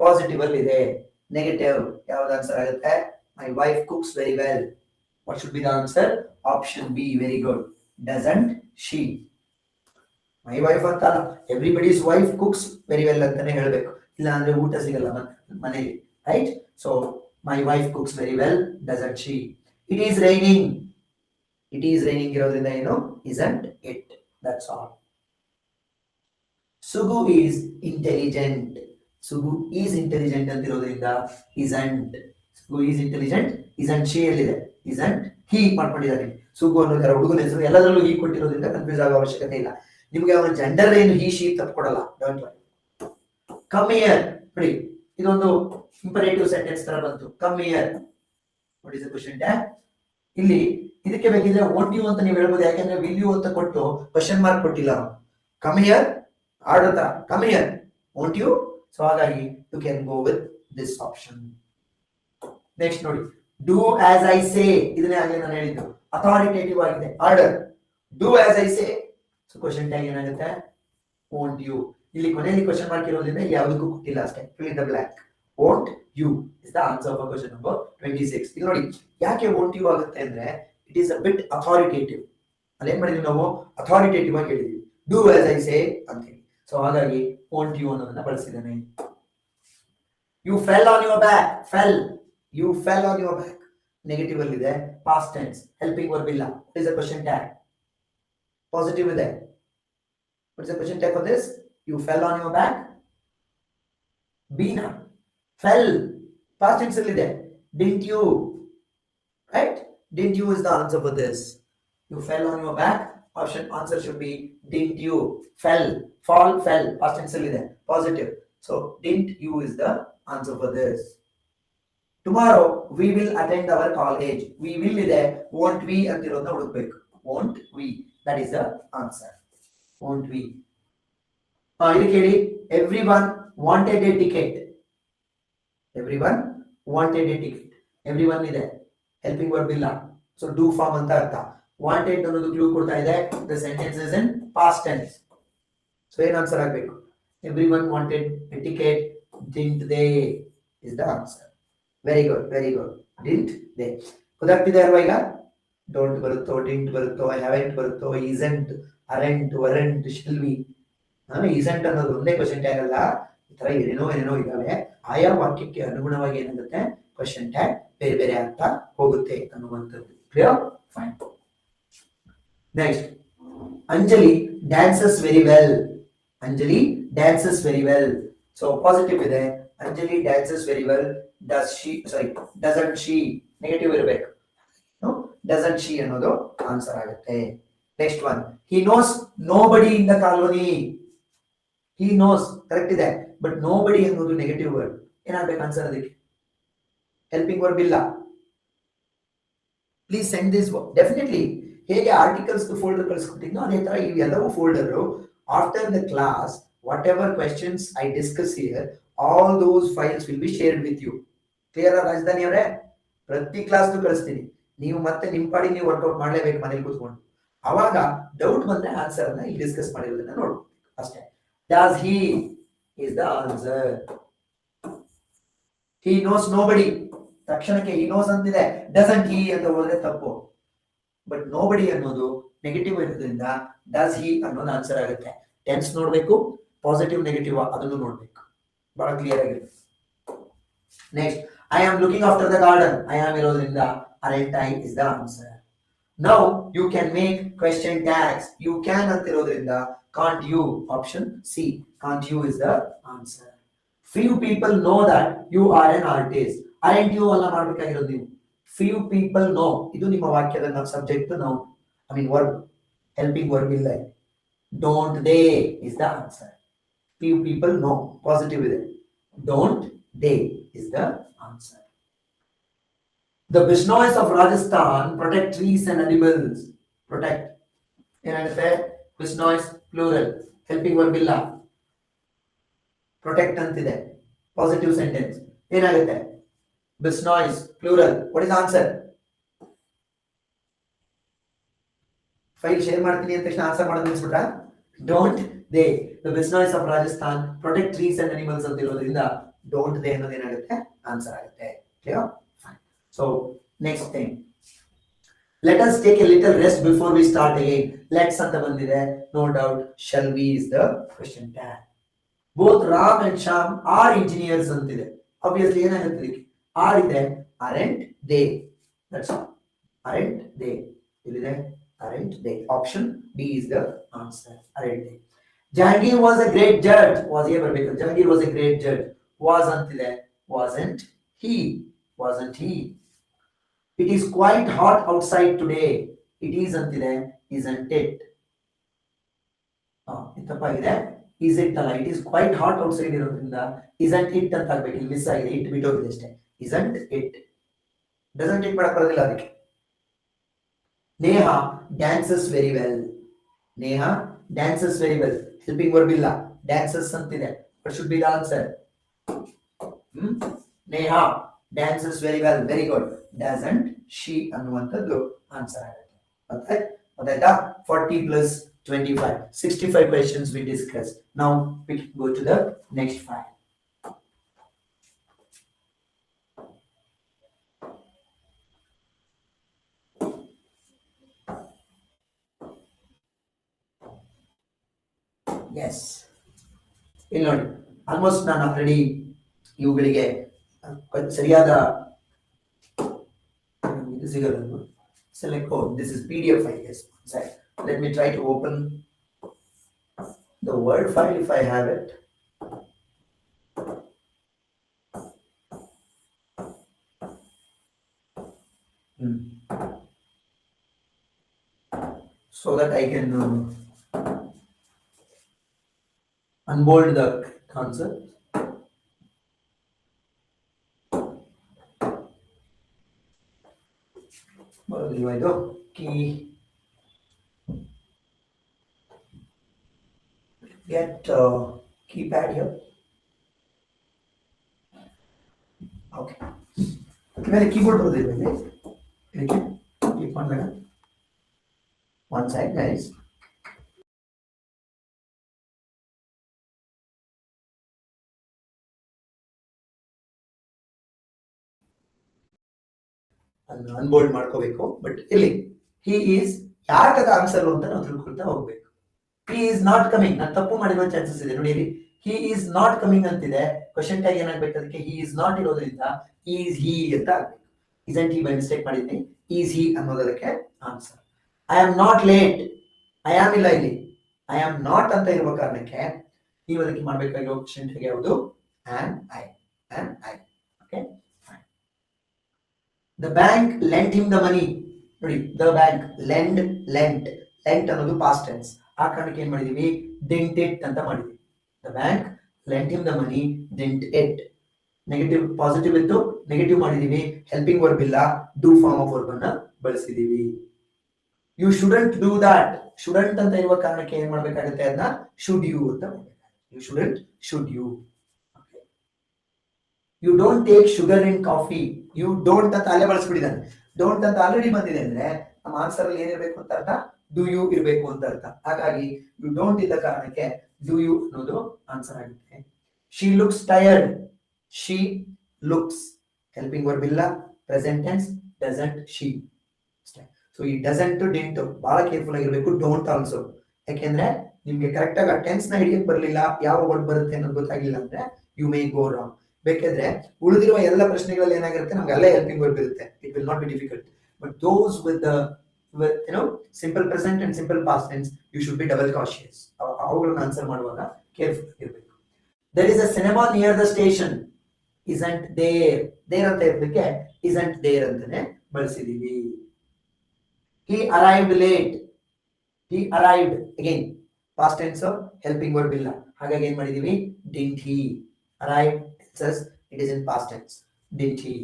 Positive ಅಲ್ಲಿ ಇದೆ. ನೆಗೆಟಿವ್ ಯಾವ್ದು ಆನ್ಸರ್ ಆಗುತ್ತೆ? My wife cooks very well. What should be the answer? Option B. Very good. Doesn't she. My wife ಅಂತ everybody's wife cooks very well ಅಂತಾನೆ ಹೇಳ್ಬೇಕು, ಇಲ್ಲ ಅಂದ್ರೆ ಊಟ ಸಿಗಲ್ಲ ಮನೆಯಲ್ಲಿ, right? So my wife cooks very well, doesn't she. It is raining. It is raining ಇರೋದ್ರಿಂದ ಏನು? isn't it. That's all. Sugu is intelligent. Sugu is intelligent ಅಂತಿರೋದ್ರಿಂದ isn't. Sugu is intelligent. isn't she ಎಲ್ಲಿದೆ? isn't he ಮಾಡ್ಕೊಂಡಿದ್ದಾರೆ. ಸುಗು ಅನ್ನೋದು ಯಾರೋ ಹುಡುಗನ ಹೆಸರು, ಎಲ್ಲದರಲ್ಲೂ ಈ ಕೊಟ್ಟಿರೋದ್ರಿಂದ ಕನ್ಫ್ಯೂಸ್ ಆಗೋ ಅವಶ್ಯಕತೆ ಇಲ್ಲ. ನಿಮ್ಗೆ ಅವನ ಜೆಂಡರ್ ಏನು ಹಿ ಶಿ ತಪ್ಪಿಕೊಡಲ್ಲ. Don't worry. ಕಮ್ ಹಿಯರ್ ನೋಡಿ, ಇದೊಂದು ಇಂಪರೇಟಿವ್ ಸೆಂಟೆನ್ಸ್ ತರ ಬಂತು. Come here. What is the question tag? ಇಲ್ಲಿ ಇದಕ್ಕೆ ಬೇಕಿದ್ರೆ ವಾಂಟ್ ಯು ಅಂತ ನೀವು ಹೇಳ್ಬೋದು, ಯಾಕಂದ್ರೆ ವಿಲ್ ಯು ಅಂತ ಕೊಟ್ಟು ಕ್ವೆಶ್ಚನ್ ಮಾರ್ಕ್ ಕೊಟ್ಟಿಲ್ಲ. ಕಮ್ ಹಿಯರ್ ಆರ್ಡರ್ ತರ, come here won't you. So ಹಾಗಾಗಿ you can go with this option. Next ನೋಡಿ, ಡೂ ಆಸ್ ಐ ಸೇ. ಇದನ್ನೇ ಆಗಲೇ ನಾನು ಹೇಳಿದ್ದು, ಅಥಾರಿಟೇಟಿವ್ ಆಗಿದೆ. Order do as I say. So question tag ಏನಾಗುತ್ತೆ? Won't you. ಇಲ್ಲಿ ಕೊನೆಯಲ್ಲಿ ಕ್ವೆಶ್ಚನ್ ಮಾರ್ಕ್ ಇರೋದ್ರಿಂದ ಯಾವುದಕ್ಕೂ ಕೊಟ್ಟಿಲ್ಲ ಅಷ್ಟೇ. Fill in the blank. Won't you is the answer for question number 26. ಇಲ್ಲಿ ನೋಡಿ, ಯಾಕೆ ವಾಂಟ್ ಯು ಆಗುತ್ತೆ ಅಂದ್ರೆ it is a bit authoritative. ಅಲ್ಲಿ ಏನ್ ಮಾಡಿದ್ವಿ ನಾವು? ಅಥಾರಿಟೇಟಿವ್ ಆಗಿ ಹೇಳಿದ್ವಿ, ಡೂ ಆಸ್ ಐ ಸೇ ಅಂತ ಹೇಳಿ. ಸೊ ಹಾಗಾಗಿ ವಾಂಟ್ ಯು ಅನ್ನೋದನ್ನ ಬಳಸಿದ್ದೇನೆ. You fell on your back. Fell. You fell on your back. Negative ಅಲ್ಲಿ ಇದೆ. Past tense. ಹೆಲ್ಪಿಂಗ್ ವರ್ಬ್ ಇಲ್ಲ. What is the question tag? Positive ಇದೆ. What is the question tag for this? You fell on your back. Beena. Fell past tense ಅಲ್ಲಿ ಇದೆ. didn't you, right? didn't you is the answer for this. You fell on your back. Option answer should be didn't you. Fell, fall, fell past tense ಅಲ್ಲಿ ಇದೆ, positive. So didn't you is the answer for this. Tomorrow we will attend our college. We will ಇದೆ, won't we ಅಂತಿರೋದನ್ನ ಹುಡುಕ್ಬೇಕು. won't we, that is the answer. won't we. ಇದಕ್ಕೆ ಹೇಳಿ, everyone wanted a ticket. Everyone wanted a ticket. Everyone ಇದೆ, helping verb ಇಲ್ಲ. So do form ಅಂತ ಅರ್ಥ. Wanted ಅನ್ನೋದು clue ಕೊಡ್ತಾ ಇದೆ. The sentence is in past tense. So ಏನ್ ಆನ್ಸರ್ ಆಗಬೇಕು? Everyone wanted a ticket. Didn't they is the answer. Very good, very good. Didn't they ಗೊತ್ತಾಗ್ತಿದೆ ಅಲ್ವಾ? ಈಗ ಡೋಂಟ್ ಬರುತ್ತೋ, ಡಿಂಟ್ ಬರುತ್ತೋ, ಹ್ಯಾವೆಂಟ್ ಬರುತ್ತೋ, isn't, aren't, weren't, shall we. Isn't ಅನ್ನೋದು ಒಂದೇ ಕ್ವೆಶ್ಚನ್ ಟ್ಯಾಗ್ ಅಲ್ಲ, ಈ ತರ ಏನೇನೋ ಇದಾವೆ. ಆಯಾ ವಾಕ್ಯಕ್ಕೆ ಅನುಗುಣವಾಗಿ ಏನಾಗುತ್ತೆ ಕ್ವೆಶ್ಚನ್ ಟ್ಯಾಗ್ ಬೇರೆ ಬೇರೆ ಅರ್ಥ ಹೋಗುತ್ತೆ ಅನ್ನುವಂಥದ್ದು. Clear? Fine. Next, Anjali dances very well. Anjali dances very well. So positive ಇದೆ. Anjali dances very well. Does she, sorry, doesn't she. Negative ಇರಬೇಕು. ಡಸಂಟ್ ಶಿ ಅನ್ನೋದು ಆನ್ಸರ್ ಆಗುತ್ತೆ. Next one, he knows nobody in the colony. He knows correct ಇದೆ, but nobody ಅನ್ನೋದು negative word. ಏನಾಗ್ಬೇಕು answer ಅದಕ್ಕೆ? Helping verb ಇಲ್ಲ. Please send this definitely. ಹೇಗೆ articles folder ಕಳಿಸ್ಕೊಟ್ಟಿದ್ನೋ ಅದೇ ತರ ಇವೆಲ್ಲವೂ folder. After the class, whatever questions I discuss here, all those files will be shared with you. Clear Rajadhani ಅವರೇ? ಪ್ರತಿ ಕ್ಲಾಸ್ ಕಳಿಸ್ತೀನಿ. ನೀವು ಮತ್ತೆ ನಿಮ್ ಪಾಡಿ ನೀವು ವರ್ಕೌಟ್ ಮಾಡ್ಲೇಬೇಕು ಮನೇಲಿ ಕೂತ್ಕೊಂಡು. ಅವಾಗ ಡೌಟ್ ಬಂದ್ರೆ ಆನ್ಸರ್ ಅನ್ನ ಇಲ್ಲಿ ಡಿಸ್ಕಸ್ ಮಾಡಿರೋದನ್ನ ನೋಡ್ಬೇಕು ಅಷ್ಟೇ. Does he is the answer. He knows nobody. ತಕ್ಷಣಕ್ಕೆ he knows ಅಂತಿದೆ, doesn't he ಅಂತ ಹೋದ್ರೆ ತಪ್ಪು. ಬಟ್ nobody ಅನ್ನೋದು ನೆಗೆಟಿವ್ ಇರೋದ್ರಿಂದ does he ಅನ್ನೋದು ಆನ್ಸರ್ ಆಗುತ್ತೆ. ಟೆನ್ಸ್ ನೋಡ್ಬೇಕು, ಪಾಸಿಟಿವ್ ನೆಗೆಟಿವ್ ಅದನ್ನು ನೋಡ್ಬೇಕು. ಬಹಳ ಕ್ಲಿಯರ್ ಆಗಿದೆ. Next, I am looking after the garden. I am ಇರೋದ್ರಿಂದ aren't I is the answer. Now you can make question tags. You can ಅಂತಿರೋದ್ರಿಂದ Can't you? Option C. Can't you is the answer. Few people know that you are an artist. Aren't you ಅಲ್ಲ ಮಾಡ್ಬೇಕಾಗಿರೋದು ನೀವು. Few people know. ಇದು ನಿಮ್ಮ ವಾಕ್ಯದ subject ನಾವು. I mean verb. Helping verb ಇಲ್ಲ. Don't they is the answer. Few people know. Positive ಇದೆ. Don't they is the answer. The Bishnois of Rajasthan protect trees and animals. Protect. ಏನಾಗುತ್ತೆ? Bishnois plural. Helping verb ಇಲ್ಲ. Protect ಅಂತಿದೆ. Positive sentence. ಏನಾಗುತ್ತೆ? Bishnois plural. What is the answer? File share ಮಾಡ್ತೀನಿ ಅಂತ ತಕ್ಷಣ answer ಮಾಡೋದು ನಿಲ್ಸ್ಬಿಟ್ರಾ? Don't they. The Bishnois of Rajasthan protect trees and animals ಅಂತ ಇರೋದ್ರಿಂದ don't they ಅನ್ನೋದು ಏನಾಗುತ್ತೆ? ಆನ್ಸರ್ ಆಗುತ್ತೆ. Clear? Fine. So next thing. Let us take a little rest before we start again. Let's ಅಂತ ಬಂದಿದೆ. No doubt. Shall we is the question tag. Both Ram and Sham are engineers ಅಂತಿದೆ. Obviously ಏನಾಗುತ್ತೆ? Are ಇದೆ. Aren't they? That's all. Aren't they? ಇಲ್ಲಿದೆ. Aren't they? Option B is the answer. Aren't they? Jahangir was a great judge. Was he ever because Jahangir was a great judge. Was antile. Wasn't he? Wasn't he? It is quite hot outside today. It is antile. Isn't it? ಇತ್ತಪ್ಪಾಗಿದೆ. Is it ಅಲ್ಲ? It is quite hot outside ಇರೋದ್ರಿಂದ isn't it ಅಂತ ಆಗ್ಬೇಕು. ಇಲ್ಲಿ miss ಆಗಿದೆ. It ಬಿಟ್ಟೋಗಿದೆ ಅಷ್ಟೇ. Isn't it? Doesn't it ಮಾಡಕ್ ಬರೋದಿಲ್ಲ ಅದಕ್ಕೆ. Neha dances very well. Neha dances very well. Helping verb ಇಲ್ಲ. Dances ಅಂತಿದೆ. What should be the answer? Neha dances very well. Very good. Doesn't she ಅನ್ನುವಂಥದ್ದು ಆನ್ಸರ್ ಆಗುತ್ತೆ. ಗೊತ್ತಾಯ್ತಾ? 40 plus 25. 65 questions we discussed. Now we can go to the next file. Yes. ಇಲ್ಲಿ ನೋಡಿ, almost ನಾನು already ಇವುಗಳಿಗೆ ಸರಿಯಾದ ಇದು ಸಿಗೋದು. Select code. This is PDF, I guess. Let me try to open the Word file if I have it. So that I can unbold the concept. Key. Get keypad here. Okay. मेरे keyboard पर दे देंगे. ठीक है. Click on लगा. One side, guys. ಅನ್ಬೋಲ್ಡ್ ಮಾಡ್ಕೋಬೇಕು. But ಇಲ್ಲಿ he is ಯಾಕದ answer ಅಂತ ನಾವು ತಿಳ್ಕೊಳ್ತಾ ಹೋಗ್ಬೇಕು. He is not coming. ನಾನು ತಪ್ಪು ಮಾಡಿರೋ ಚಾನ್ಸಸ್ ಇದೆ ನೋಡಿ. ಹಿ ಈಸ್ ನಾಟ್ ಕಮಿಂಗ್ ಅಂತಿದೆ. ಕ್ವಶನ್ ಟ್ಯಾಗ್ ಏನಾಗ್ಬೇಕು ಅದಕ್ಕೆ? ಹಿ ಈಸ್ ನಾಟ್ ಇರೋದ್ರಿಂದ ಈಸ್ ಹಿ ಅಂತ ಆಗ್ಬೇಕು. ಇಸಂಟ್ ಹಿ ಬೈ ಮಿಸ್ಟೇಕ್ ಮಾಡಿದ್ನಿ. ಈಸ್ ಹಿ ಅನ್ನೋದಕ್ಕೆ answer. I am not late. I am ಇಲ್ಲ ಇಲ್ಲಿ. ಐ ಆಮ್ ನಾಟ್ ಅಂತ ಇರುವ ಕಾರಣಕ್ಕೆ ನೀವು ಅದಕ್ಕೆ ಮಾಡ್ಬೇಕಾಗಿರೋ ಕ್ವಶನ್ ಟ್ಯಾಗ್ ಯಾವುದು? Am I. Am I. Okay. The bank lent him the money. ನೋಡಿ, the bank lend, lent ಅನ್ನೋದು past tense. ಆ ಕಾರಣಕ್ಕೆ ಏನ್ ಮಾಡಿದೀವಿ? didn't it ಅಂತ ಮಾಡಿದೀವಿ. The bank lent him the money, didn't it. Negative positive ಇತ್ತು, ನೆಗೆಟಿವ್ ಮಾಡಿದೀವಿ. ಹೆಲ್ಪಿಂಗ್ ವರ್ಬ್ ಇಲ್ಲ, ಡೂ ಫಾರ್ಮ್ ಆಫ್ ವರ್ಬ್ ಅನ್ನ ಬಳಸಿದೀವಿ. You shouldn't do that. Shouldn't ಅಂತ ಇರುವ ಕಾರಣಕ್ಕೆ ಏನ್ ಮಾಡ್ಬೇಕಾಗುತ್ತೆ? ಅದನ್ನ ಶುಡ್ ಯು ಅಂತ ಮಾಡ್ಬೇಕಾಗುತ್ತೆ. You shouldn't, should you. You don't take sugar in coffee. You don't ಅಂತ ಅಲ್ಲೇ ಬಳಸ್ಬಿಟ್ಟಿದ್ದಾನೆ. ಡೋಂಟ್ ಅಂತ ಆಲ್ರೆಡಿ ಬಂದಿದೆ ಅಂದ್ರೆ ನಮ್ಮ ಆನ್ಸರ್ ಅಲ್ಲಿ ಏನಿರ್ಬೇಕು ಅಂತ ಅರ್ಥ? ಡೂ ಯು ಇರಬೇಕು ಅಂತ ಅರ್ಥ. ಹಾಗಾಗಿ ಯು ಡೋಂಟ್ ಇದ್ದ ಕಾರಣಕ್ಕೆ ಡೂ ಯು ಅನ್ನೋದು ಆನ್ಸರ್ ಆಗುತ್ತೆ. She looks tired. She looks helping verb ಇಲ್ಲ, present tense. Doesn't she. So ಈ ಡಸಂಟ್ ಡಿಂಟ್ ಬಹಳ ಕೇರ್ಫುಲ್ ಆಗಿರ್ಬೇಕು. Don't also. ಯಾಕೆಂದ್ರೆ ನಿಮ್ಗೆ ಕರೆಕ್ಟ್ ಆಗಿ ಟೆನ್ಸ್ ನ ಹಿಡಿಯಕ್ ಬರಲಿಲ್ಲ, ಯಾವ ವರ್ಡ್ ಬರುತ್ತೆ ಅನ್ನೋದು ಗೊತ್ತಾಗಿಲ್ಲ ಅಂದ್ರೆ ಯು ಮೇ ಗೋ ರಾಂಗ್. ಬೇಕಾದ್ರೆ ಉಳಿದಿರುವ ಎಲ್ಲ ಪ್ರಶ್ನೆಗಳಲ್ಲಿ ಏನಾಗಿರುತ್ತೆ? ನಮ್ಗೆ ಅಲ್ಲೇ ಹೆಲ್ಪಿಂಗ್ ವರ್ಬ್ ಇರುತ್ತೆ. It will not be difficult. But those with the with simple present and simple past tense, you should be double cautious. ಅವುಗಳನ್ನ ಆನ್ಸರ್ ಮಾಡುವಾಗ ಕೇರ್ಫುಲ್ ಆಗಿರ್ಬೇಕು. there is a cinema near the station, isn't there ಅಂತ ಇರ್ಲಿಕ್ಕೆ isn't there ಅಂತಾನೆ ಬಳಸಿದೀವಿ. he arrived late, he arrived again past tense helping verb ಇಲ್ಲ, ಹಾಗಾಗಿ ಏನ್ ಮಾಡಿದೀವಿ didn't he. arrived says it is in past tense, didn't he.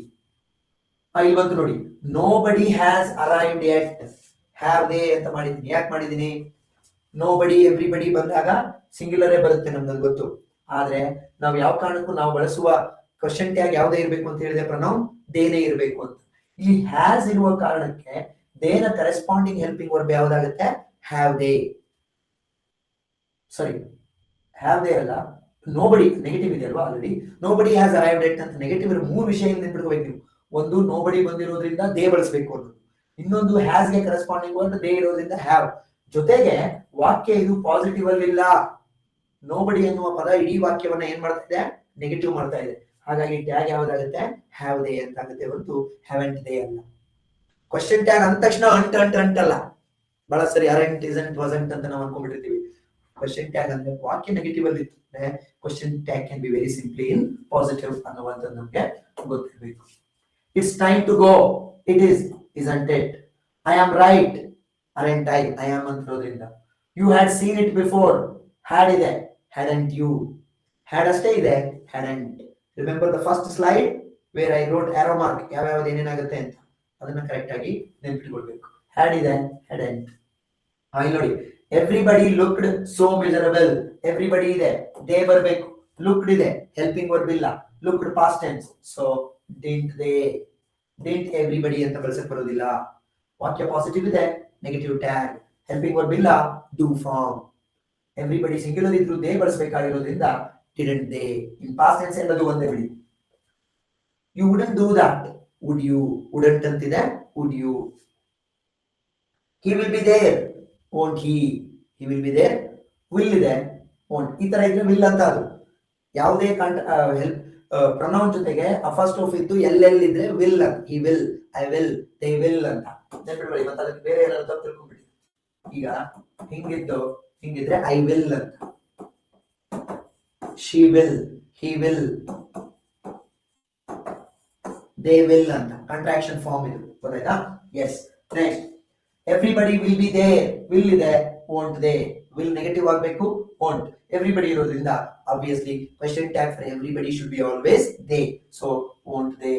ಇಲ್ಲಿ ಬಂತು ನೋಡಿ, nobody has arrived yet, have they ಅಂತ ಮಾಡಿದೀನಿ. ಯಾಕೆ ಮಾಡಿದೀನಿ? nobody everybody ಬಂದಾಗ ಸಿಂಗ್ಯುಲರೇ ಬರುತ್ತೆ ನಮ್ಗೆ ಗೊತ್ತು, ಆದ್ರೆ ನಾವು ಯಾವ ಕಾರಣಕ್ಕೂ ನಾವು ಬಳಸುವ ಕ್ವಶನ್ ಟ್ಯಾಗ್ ಯಾವ್ದೇ ಇರಬೇಕು ಅಂತ ಹೇಳಿದ್ರೆ ಪ್ರನೌನ್ ದೇನೇ ಇರಬೇಕು ಅಂತ. ಇಲ್ಲಿ ಹ್ಯಾಸ್ ಇರುವ ಕಾರಣಕ್ಕೆ ದೇನ ಕರೆಸ್ಪಾಂಡಿಂಗ್ ಹೆಲ್ಪಿಂಗ್ ವರ್ಬ್ ಯಾವ್ದಾಗುತ್ತೆ? Have they. Sorry, have they ಅಲ್ಲ, ನೋಬಡಿ ನೆಗೆಟಿವ್ ಇದೆ ಅಲ್ವಾ already. Nobody has arrived at ಅಂತ ನೆಗೆಟಿವ್ ಇರೋ ಮೂರು ವಿಷಯ ನೆನ್ಪಿಡ್ಕೋಬೇಕು ನೀವು. ಒಂದು ನೋಬಡಿ ಬಂದಿರೋದ್ರಿಂದ ದೇ ಬಳಸಬೇಕು ಅನ್ನೋದು, ಇನ್ನೊಂದು ಹ್ಯಾಸ್ ಗೆ ಕರೆಸ್ಪಾಂಡಿಂಗ್ ವರ್ಡ್ ದೇ ಇರೋದ್ರಿಂದ ಹ್ಯಾವ್. ಜೊತೆಗೆ ವಾಕ್ಯ ಇದು ಪಾಸಿಟಿವ್ ಅಲ್ಲಿ ಇಲ್ಲ. ನೋಬಡಿ ಎನ್ನುವ ಪದ ಇಡೀ ವಾಕ್ಯವನ್ನ ಏನ್ ಮಾಡ್ತಾ ಇದೆ? ನೆಗೆಟಿವ್ ಮಾಡ್ತಾ ಇದೆ. ಹಾಗಾಗಿ ಟ್ಯಾಗ್ ಯಾವ್ದಾಗುತ್ತೆ? ಹ್ಯಾವ್ ದೇ ಅಂತ ಆಗುತ್ತೆ, ಹೊರತು ಹ್ಯಾವೆಂಟ್ ದೇ ಅಲ್ಲ. ಕ್ವಶನ್ ಟ್ಯಾಗ್ ಅಂದ ತಕ್ಷಣ ಅಂಟಲ್ಲ, ಬಹಳ ಸರಿ ಅರೆಂಟ್ ಇಸಂಟ್ ವಾಸಂಟ್ ಅಂತ ನಾವು ಅನ್ಕೊಂಡ್ಬಿಟ್ಟಿರ್ತೀವಿ. ಕ್ವಶನ್ ಟ್ಯಾಗ್ ಅಂದ್ರೆ ವಾಕ್ಯ ನೆಗೆಟಿವ್ ಅಲ್ಲಿ ಇರ್ತದೆ, question tag can be very simply in positive ಅನ್ನುವಂಥದ್ದು ನಮ್ಗೆ ಗೊತ್ತಿರಬೇಕು. It's time to go, it is, isn't it. I am right, aren't I. I am ಅಂತಿರೋದ್ರಿಂದ. You had seen it before, had ಇದೆ, hadn't you. had ಅಷ್ಟೇ ಇದೆ, hadn't. Remember the first slide where I wrote arrow mark, ಯಾವ್ಯಾವ್ದು ಏನೇನಾಗುತ್ತೆ ಅಂತ, ಅದನ್ನ correct ಆಗಿ ನೆನಪಿಟ್ಕೊಳ್ಬೇಕು. had ಇದೆ, hadn't. ಇಲ್ಲಿ ನೋಡಿ, everybody looked so miserable, everybody ಇದೆ, they ಬರಬೇಕು. looked ಇದೆ, helping verb ಇಲ್ಲ, looked past tense, so didn't they. didn't everybody ಅಂತ ಬಳಸಕ್ಕೆ ಬರೋದಿಲ್ಲ. ವಾಕ್ಯ ಪಾಸಿಟಿವ್ ಇದೆ, ನೆಗೆಟಿವ್ ಟ್ಯಾಗ್, ಹೆಲ್ಪಿಂಗ್ ವರ್ಬ್ ಇಲ್ಲ, ಡೂ ಫಾರ್ಮ್. ಎವ್ರಿಬಡಿ ಸಿಂಗ್ಯುಲರ್ ಇದ್ರು ದೇ ಬಳಸಬೇಕಾಗಿರೋದ್ರಿಂದ didn't they. In past tense ಅನ್ನೋದು ಒಂದೇ ಬಿಡಿ. You wouldn't do that, would you. Wouldn't ಅಂತಿದೆ, would you. He will be there, won't he. He will be there, will ಇದೆ, won't. ಈ ತರ ಇದ್ರೆ ವಿಲ್ ಅಂತ. ಅದು ಯಾವುದೇ ಹೆಲ್ಪ್ ಪ್ರೊನೌನ್ ಜೊತೆಗೆ ಫಸ್ಟ್ ಆಫ್ ಇದ್ದು ಎಲ್ಲೆಲ್ಲಿದ್ರೆ will, he will, I will, they will ಅಂತ ನೆನಪಿಡ್ಬೇಡಿ. ಮತ್ತೆ ಅದಕ್ಕೆ ಬೇರೆ ಏನಾದ್ರು ತಪ್ಪು ತಿಳ್ಕೊಂಡ್ಬಿಡಿ. ಈಗ ಹಿಂಗಿದ್ರೆ ಐ ವಿಲ್ ಅಂತ, she will, he will, they will ಅಂತ ಕಾಂಟ್ರಾಕ್ಷನ್ ಫಾರ್ಮ್ ಇದು, ಗೊತ್ತಾಯ್ತಾ? Yes. Next, everybody will be there, will ಇದೆ, ವೋಂಟ್ ದೇ. ವಿಲ್ ನೆಗೆಟಿವ್ ಆಗಬೇಕು, won't. Everybody ಇರೋದ್ರಿಂದ obviously question tag for everybody should be always they, so won't they.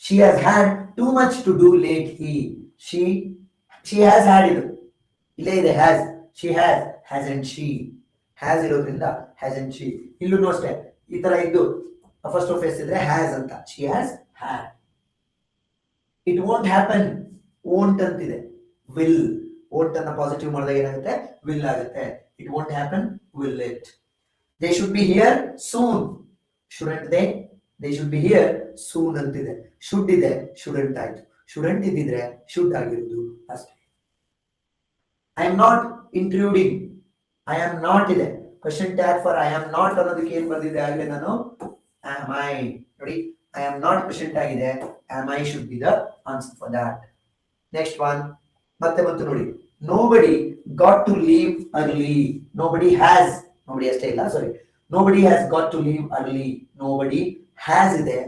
She has had too much to do lately. She has had ಇದು ಇಲ್ಲೇ ಇದೆ, has. she has, hasn't she. has ಇರೋದ್ರಿಂದ hasn't she. ಇಲ್ಲೂ ಅಷ್ಟೇ ಈ ತರ ಇದ್ದು first of S ಇದ್ರೆ has ಅಂತ, she has had. it won't happen, won't ಅಂತಿದೆ, will. won't ಅನ್ನ ಪಾಸಿಟಿವ್ ಮಾಡಿದಾಗ ಏನಾಗುತ್ತೆ? will ಆಗುತ್ತೆ. it won't happen, will it. they should be here soon, shouldn't they. they should be here soon ಅಂತಿದೆ, should ಇದೆ, shouldn't ಆಯ್ತು. shouldn't ಇದ್ದಿದ್ರೆ should ಆಗಿರೋದು ಅಷ್ಟೇ. I am not intruding, I am not ಇದೆ, question tag for I am not ಅನ್ನೋದಕ್ಕೆ ಏನ್ ಬಂದಿದೆ ಆಗಲೇ ನಾನು? am I. ನೋಡಿ, I am not question tag ಇದೆ, am I should be the answer for that. next one ಮತ್ತೆ ಬಂತು ನೋಡಿ, nobody got to leave early. nobody ಅಷ್ಟೇ ಇಲ್ಲ, ಸಾರಿ, nobody has got to leave early. nobody has ಇದೆ,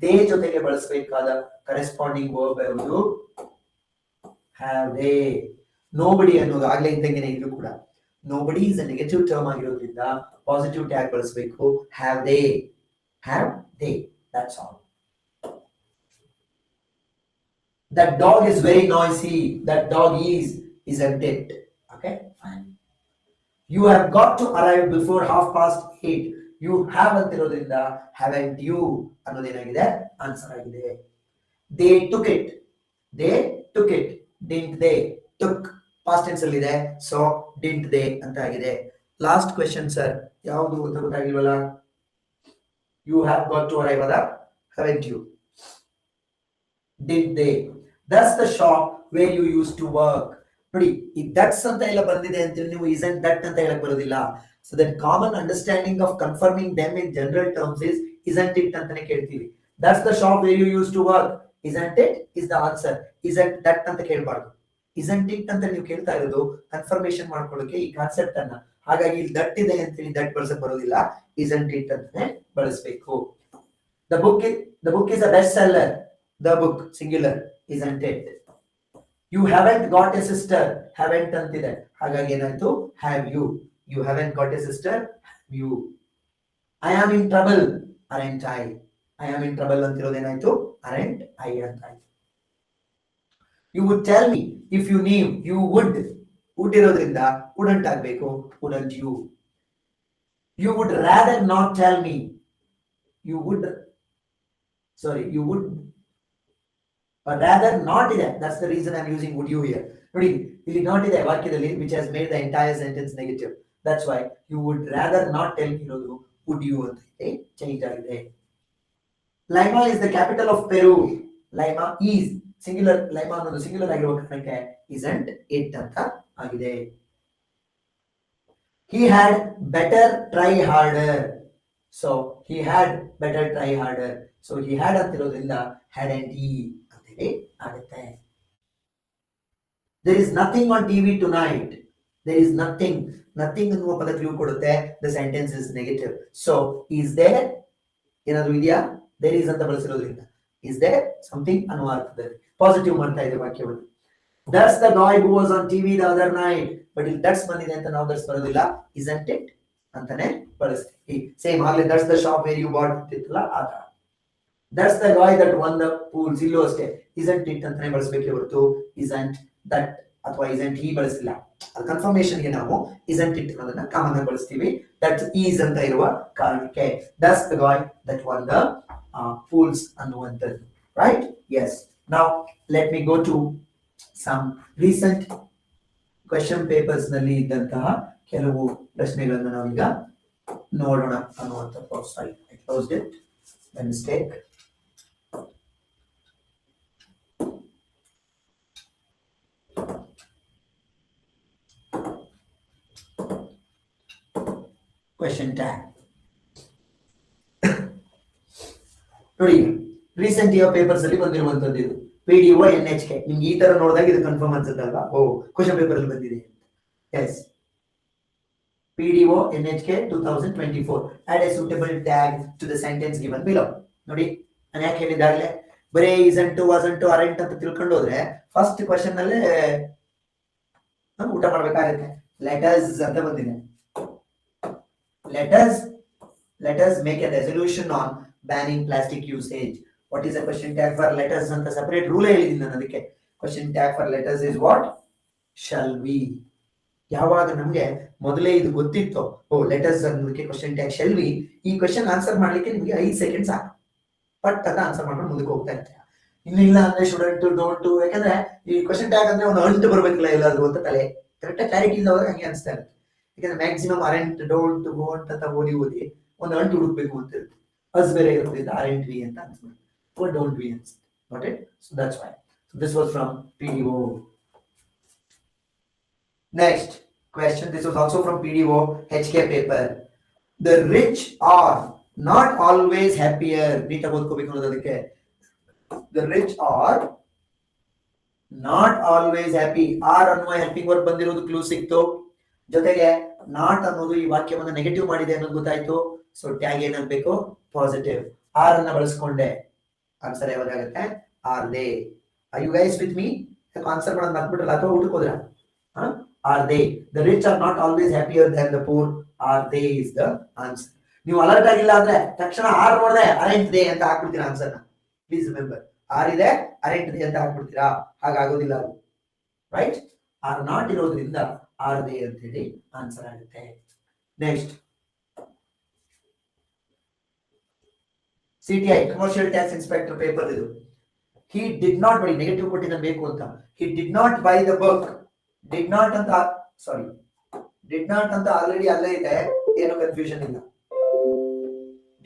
they ಜೊತೆಗೆ ಬಳಸಬೇಕಾದ ಕರೆಸ್ಪಾಂಡಿಂಗ್ ವರ್ಬ್ ಯಾವುದು? have they. nobody ಅನ್ನೋದು ಆಗ್ಲೇ ಇದ್ದಂಗೆನೆ ಇದು ಕೂಡ nobody is a negative term ಆಗಿರೋದ್ರಿಂದ ಪಾಸಿಟಿವ್ ಟ್ಯಾಗ್ ಬಳಸಬೇಕು, have they. that's all. that dog is very noisy, that dog is, isn't it. okay, fine. you have got to arrive before 8:30. you have ಅಂತಿರೋದ್ರಿಂದ haven't you ಅನ್ನೋದೇನಾಗಿದೆ? Answer ಆಗಿದೆ. they took it, didn't they. took past tense ಅಲ್ಲಿ ಇದೆ, so didn't they ಅಂತ ಆಗಿದೆ. Last question sir, ಯಾವುದು ಅಂತ ಗೊತ್ತಾಗಿಲ್ವಲ್ಲ? you have got to arrive ಅದ, haven't you. did they. that's the shop where you used to work. ನೋಡಿ, ಈ that's ಅಂತ ಎಲ್ಲ ಬಂದಿದೆ ಅಂತ ನೀವು isn't that ಅಂತ ಹೇಳಕ್ ಬರೋದಿಲ್ಲ. so that common understanding of confirming them in general terms is isn't it ಅಂತಾನೆ ಕೇಳ್ತೀವಿ. that's the shop where you used to work, isn't it is the answer. isn't that ಅಂತ ಕೇಳಬಾರ್ದು. isn't it ಅಂತ ನೀವು ಕೇಳ್ತಾ ಇರೋದು ಕನ್ಫರ್ಮೇಶನ್ ಮಾಡ್ಕೊಳ್ಳೋಕೆ ಈ ಕಾನ್ಸೆಪ್ಟ್ ಅನ್ನ. ಹಾಗಾಗಿ ಇಲ್ಲಿ ದಟ್ ಇದೆ ಅಂತ ಹೇಳಿ ದಟ್ ಬಳಸಕ್ ಬರೋದಿಲ್ಲ, isn't it ಅಂತಾನೆ ಬಳಸಬೇಕು. the book is a best seller. the book singular, isn't it. you haven't got a sister. haven't ಅಂತಿದೆ, ಹಾಗಾಗಿ ಏನಾಯ್ತು have you. you haven't got a sister, have you. I am in trouble, aren't I. I am in trouble ಅಂತಿರೋದೇನಾಯ್ತು aren't I ಅಂತ ಆಯ್ತು. you would tell me if you knew. you would ಇರೋದ್ರಿಂದ wouldn't ಆಗ್ಬೇಕು, wouldn't you. you would rather not tell me. you would rather not ಇದೆ, that's the reason I'm using would you here. ನೋಡಿ ಇಲ್ಲಿ not ಇದೆ ವಾಕ್ಯದಲ್ಲಿ, which has made the entire sentence negative. that's why you would rather not tell me ಇರೋದು would you ಅಂತ change ಆಗಿದೆ. Lima is the capital of Peru. Lima is singular. Lima ಅನ್ನೋದು singular ಆಗಿರುವ ಕಾರಣಕ್ಕೆ isn't it ಅಂತ ಆಗಿದೆ. he had better try harder. so he had better try harder. so he had ಅಂತಿರೋದ್ರಿಂದ hadn't he ಅಂತ ಹೇಳಿ ಆಗುತ್ತೆ. there is nothing on TV tonight. there is nothing ಅನ್ನುವ ಪದ ಕ್ಲೂ ಕೊಡುತ್ತೆ, the sentence is negative. so is there ಏನಾದ್ರು ಇದೆಯಾ, there is ಅಂತ ಬಳಸಿರೋದ್ರಿಂದ is there something ಅನ್ನುವ ಅರ್ಥದಲ್ಲಿ ಪಾಸಿಟಿವ್ ಮಾಡ್ತಾ ಇದೆ ವಾಕ್ಯವನ್ನು. that's the guy who was on TV the other night. but ಇಲ್ಲಿ that's ಬಂದಿದೆ ಅಂತ ನಾವು that's ಬರೋದಿಲ್ಲ, isn't it ಅಂತಾನೆ ಬಳಸ್ತೀವಿ. ಸೇಮ್ ಆಗ್ಲೇ that's the shop where you bought ಇತ್ತಲ್ಲ ಆ ತರ. that's the guy that won the pools, ಇಲ್ಲೂ ಅಷ್ಟೇ isn't it ಅಂತಾನೆ ಬಳಸಬೇಕೇ ಹೊರತು isn't that ಅಥವಾ isn't he ಬಳಸಿಲ್ಲ. ಅದು ಕನ್ಫರ್ಮೇಶನ್ ಗೆ ನಾವು isn't it ಅನ್ನೋದನ್ನ ಕಾಮನ್ ಆಗಿ ಬಳಸ್ತೀವಿ, that is ಅಂತ ಇರುವ ಕಾರಣಕ್ಕೆ. that's the guy that won the pools ಅನ್ನುವಂಥದ್ದು, right. yes. now let me go to some recent question papers ನಲ್ಲಿ ಇದ್ದಂತಹ ಕೆಲವು ಪ್ರಶ್ನೆಗಳನ್ನು ನಾವೀಗ ನೋಡೋಣ ಅನ್ನುವಂಥ ಸಾರಿ I closed it by mistake. question tag ನೋಡಿ ರೀಸೆಂಟ್ ಇಯರ್ ಪೇಪರ್ಸ್ ಅಲ್ಲಿ ಬಂದಿರುವಂತದ್ದು ಇದು PDO NHK. ನಿಮ್ಗೆ ಈ ತರ ನೋಡಿದಾಗ ಇದು ಕನ್ಫರ್ಮ್ ಅನ್ಸುತ್ತಲ್ವಾ, ಓ ಕ್ವಶನ್ ಪೇಪರ್ ಅಲ್ಲಿ ಬಂದಿದೆ. Yes PDO NHK 2024 add a suitable tag to the sentence given below. ನೋಡಿ ನಾನು ಯಾಕೆ ಹೇಳಿದಾಗಲೇ ಬರೀ isn't wasn't aren't ಅಂತ ತಿಳ್ಕೊಂಡು ಹೋದ್ರೆ ಫಸ್ಟ್ ಕ್ವಶನ್ ಅಲ್ಲೇ ಊಟ ಮಾಡ್ಬೇಕಾಗುತ್ತೆ. ಲೆಟರ್ಸ್ ಅಂತ ಬಂದಿದೆ, let us make a resolution on banning plastic usage. what is a question tag for letters ಅಂತ ಸೆಪರೇಟ್ ರೂಲ್ ಹೇಳಿದ್ದೀನಿ ನಾನು ಅದಕ್ಕೆ. question tag for letters is what, shall we. ಯಾವಾಗ ನಮ್ಗೆ ಮೊದಲೇ ಇದು ಗೊತ್ತಿತ್ತು, ಓ ಲೆಟರ್ಸ್ ಅನ್ನೋದಕ್ಕೆ ಕ್ವಶನ್ ಟ್ಯಾಗ್ shall we, ಈ ಕ್ವಶನ್ ಆನ್ಸರ್ ಮಾಡ್ಲಿಕ್ಕೆ ನಿಮಗೆ 5 ಸೆಕೆಂಡ್ಸ್ ಸಾಕು, ಪಟ್ ಅಂತ ಆನ್ಸರ್ ಮಾಡ್ಕೊಂಡು ಮುಂದಕ್ಕೆ ಹೋಗ್ತಾ ಇರ್ತೀರ. ಇನ್ನಿಲ್ಲ ಅಂದ್ರೆ ಶುಡಂಟ್ ಡೋಂಟ್, ಯಾಕಂದ್ರೆ ಈ ಕ್ವಶನ್ ಟ್ಯಾಗ್ ಅಂದ್ರೆ ಒಂದು ಅಂಟು ಬರ್ಬೇಕಿಲ್ಲ ಎಲ್ಲಾದ್ರೂ ಅಂತ ತಲೆ ಕರೆಕ್ಟ್ ಕ್ಲಾರಿಟಿ ಇಲ್ಲದಾಗ ಹಂಗೆ ಅನಿಸ್ತಾ ಇರುತ್ತೆ. ಯಾಕಂದ್ರೆ ಮ್ಯಾಕ್ಸಿಮಮ್ ಅರೆಂಟ್ ಡೋಂಟ್ ಗೋಂಟ್ ಅಂತ ಓದಿ ಒಂದು ಅಂಟು ಹುಡುಕ್ಬೇಕು ಅಂತ ಇರುತ್ತೆ. ಅಸ್ ಬೇರೆ ಇರೋದ್ರಿಂದ ಅರೆಂಟ್ ವಿ ಅಂತ ಅನ್ಸ್ಬಿಟ್ಟು or don't we answer. Got it? So that's why. So this was from PDO. Next question, this was also from PDO HK paper. The rich are not always happier. Neat ಓದ್ಕೋಬೇಕು ಅನ್ನೋದಕ್ಕೆ. The rich are not always happy. are ಅನ್ನುವ helping verb ಬಂದಿರೋದು clue ಸಿಕ್ತು, ಜೊತೆಗೆ not ಅನ್ನೋದು ಈ ವಾಕ್ಯವನ್ನು negative ಮಾಡಿದೆ ಅನ್ನೋದು ಗೊತ್ತಾಯ್ತು. ಸೊ ಟ್ಯಾಗ್ ಏನಾಗಬೇಕು, ಪಾಸಿಟಿವ್. ಆರ್ ಅನ್ನ ಬಳಸ್ಕೊಂಡೆ, ಆನ್ಸರ್ ಯಾವಾಗುತ್ತೆ are they. Are you guys with me? Answer ಮಾಡೋದು ಮರ್ತ್ಬಿಟ್ರಲ್ಲ ಅಥವಾ ಊಟಕ್ಕೆ ಹೋದ್ರ? Are they. The rich are not always happier than the poor. Are they is the answer. ನೀವು ಅಲರ್ಟ್ ಆಗಿಲ್ಲ ಅಂದ್ರೆ ತಕ್ಷಣ ಆರ್ ನೋಡಿದೆ ಅರೆಂಟ್ ದೇ ಅಂತ ಹಾಕ್ಬಿಡ್ತೀರಾ ಆನ್ಸರ್ನ. ಪ್ಲೀಸ್ ರಿಮೆಂಬರ್, ಆರ್ ಇದೆ ಅರೆಂಟ್ ದೇ ಅಂತ ಹಾಕ್ಬಿಡ್ತೀರಾ, ಹಾಗಾಗೋದಿಲ್ಲ ಅದು, ರೈಟ್. ಆರ್ ನಾಟ್ ಇರೋದ್ರಿಂದ ಆರ್ ದೇ ಅಂತ ಹೇಳಿ ಆನ್ಸರ್ ಆಗುತ್ತೆ. Next CTI commercial tax inspector paper ಇದು. he did not, ಬರೀ ನೆಗೆಟಿವ್ ಕೊಟ್ಟಿದ್ದ ಬೇಕು ಅಂತ. he did not buy the book. did not ಅಂತ ಸಾರಿ did not ಅಂತ ಆಲ್ರೆಡಿ ಅಲ್ಲೇ ಇದೆ, ಏನು ಕನ್ಫ್ಯೂಷನ್ ಇಲ್ಲ.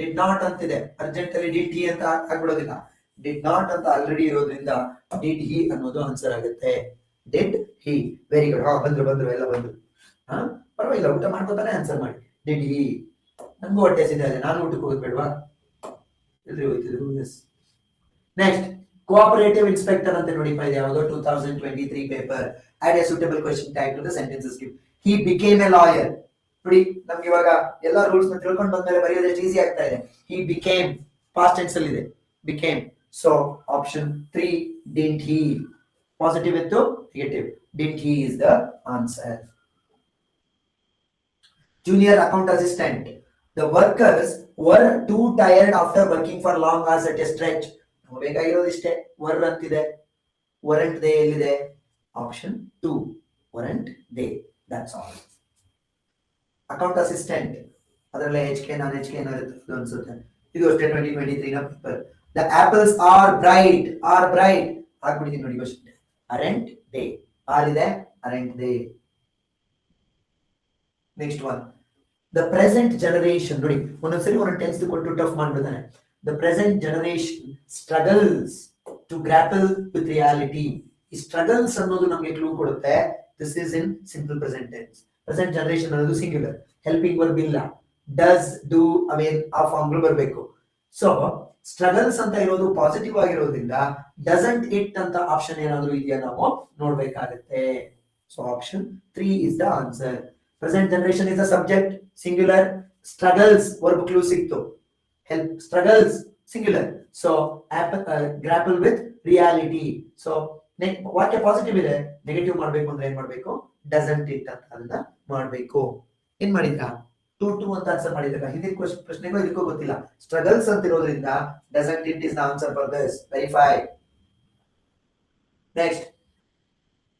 did not ಅಂತಿದೆ, ಅರ್ಜೆಂಟ್ ಅಲ್ಲಿ did he ಅಂತ ಆಗ್ಬಿಡೋದಿಲ್ಲ. did not ಅಂತ ಆಲ್ರೆಡಿ ಇರೋದ್ರಿಂದ did he ಅನ್ನೋದು ಆನ್ಸರ್ ಆಗುತ್ತೆ. did he. Very good. ಬಂದ್ರು ಎಲ್ಲ ಬಂದ್ರು. ಪರವಾಗಿಲ್ಲ, ಊಟ ಮಾಡ್ಕೊತಾನೆ ಆನ್ಸರ್ ಮಾಡಿ. did he. ನನ್ಗೂ ಹೊಟ್ಟೆ ಹಸಿದೆ, ನಾನು ಊಟಕ್ಕೆ ಹೋಗೋದು ಬೇಡವಾ? ಎಲ್ರಿ ಹೋಗ್ತಿದ್ರು. ನೆಕ್ಸ್ಟ್ ಕೋಆಪರೇಟಿವ್ ಇನ್ಸ್ಪೆಕ್ಟರ್ ಅಂತ ನೋಡಿಪ್ಪ ಇದೆ ಯಾವುದು 2023 paper. Add a suitable question tag to the sentences give. He became a lawyer. ನೋಡಿ ನಮ್ಗೆ ಇವಾಗ ಎಲ್ಲ ರೂಲ್ಸ್ ನ ತಿಳ್ಕೊಂಡು ಬಂದ್ಮೇಲೆ ಬರೆಯೋದು ಎಷ್ಟು ಈಸಿ ಆಗ್ತಾ ಇದೆ. ಹಿ ಬಿಕೇಮ್ ಪಾಸ್ಟ್ ಟೆನ್ಸ್ ಅಲ್ಲಿ ಇದೆ became. So option 3 didn't he. Positive ಇತ್ತು negative. Didn't he is the answer. Junior account assistant. The workers were too tired after working for long hours at a stretch. ಬೇಕಾಗಿರೋದು ಇಷ್ಟೇ. Var ಅಂತಿದೆ, ವರಂಟ್ they ಎಲ್ಲಿದೆ? Option 2 ವರಂಟ್ they. That's all. Account assistant ಅದರಲ್ಲೇ HK ನಾನ್ HK ಇರುತ್ತೆ ಅನ್ಸುತ್ತೆ. ಇದು ಅಷ್ಟೇ 2023 ನ paper. The apples are bright. ಆಗ್ಬಿಟ್ಟಿದ್ದೀನಿ ನೋಡಿ ಕ್ವೆಶ್ಚನ್. Aren't they. ಆರ್ ಇದೆ, aren't they. Next one. The present generation. ನೋಡಿ ಒಂದೊಂದ್ಸರಿ ಒಂದೊಂದು ಟೆನ್ಸ್ ಕೊಟ್ಟು tough ಮಾಡ್ಬಿಡ್ತಾನೆ. The present generation struggles to grapple with reality. ಈ struggles ಅನ್ನೋದು ನಮಗೆ ಕ್ಲೂ ಕೊಡುತ್ತೆ. This is in simple present tense. Present generation ಅನ್ನೋದು ಸಿಂಗ್ಯುಲರ್. ಹೆಲ್ಪಿಂಗ್ ವರ್ಬ್ ಇಲ್ಲ. Does, do, ಅವೇನ್ ಆ ಫಾರ್ಮ್ಗಳು ಬರಬೇಕು. ಸೊ ಸ್ಟ್ರಗಲ್ಸ್ ಅಂತ ಇರೋದು ಪಾಸಿಟಿವ್ ಆಗಿರೋದ್ರಿಂದ ಡಸಂಟ್ ಇಟ್ ಅಂತ ಆಪ್ಷನ್ ಏನಾದ್ರು ಇದೆಯಾ ನಾವು ನೋಡ್ಬೇಕಾಗತ್ತೆ. So option 3 is the answer. Present generation is the subject, singular. Struggles verb clue ಸಿಕ್ತು. Help, struggles singular. So grapple with reality. So ವಾಕ್ಯ ಪಾಸಿಟಿವ್ ಇದೆ, ನೆಗೆಟಿವ್ ಮಾಡ್ಬೇಕು ಅಂದ್ರೆ ಏನ್ ಮಾಡ್ಬೇಕು? ಡಸಂಟ್ ಇಟ್ ಅಂತ ಅದನ್ನ ಮಾಡ್ಬೇಕು. ಏನ್ ಮಾಡಿದ್ರಾ? 2 ಅಂತ ಆನ್ಸರ್ ಮಾಡಿದಾಗ ಹಿಂದಿನ ಪ್ರಶ್ನೆಗೂ ಇದಕ್ಕೂ ಗೊತ್ತಿಲ್ಲ. ಸ್ಟ್ರಗಲ್ಸ್ ಅಂತ ಇರೋದ್ರಿಂದ doesn't it is the answer for this. Verify. Next,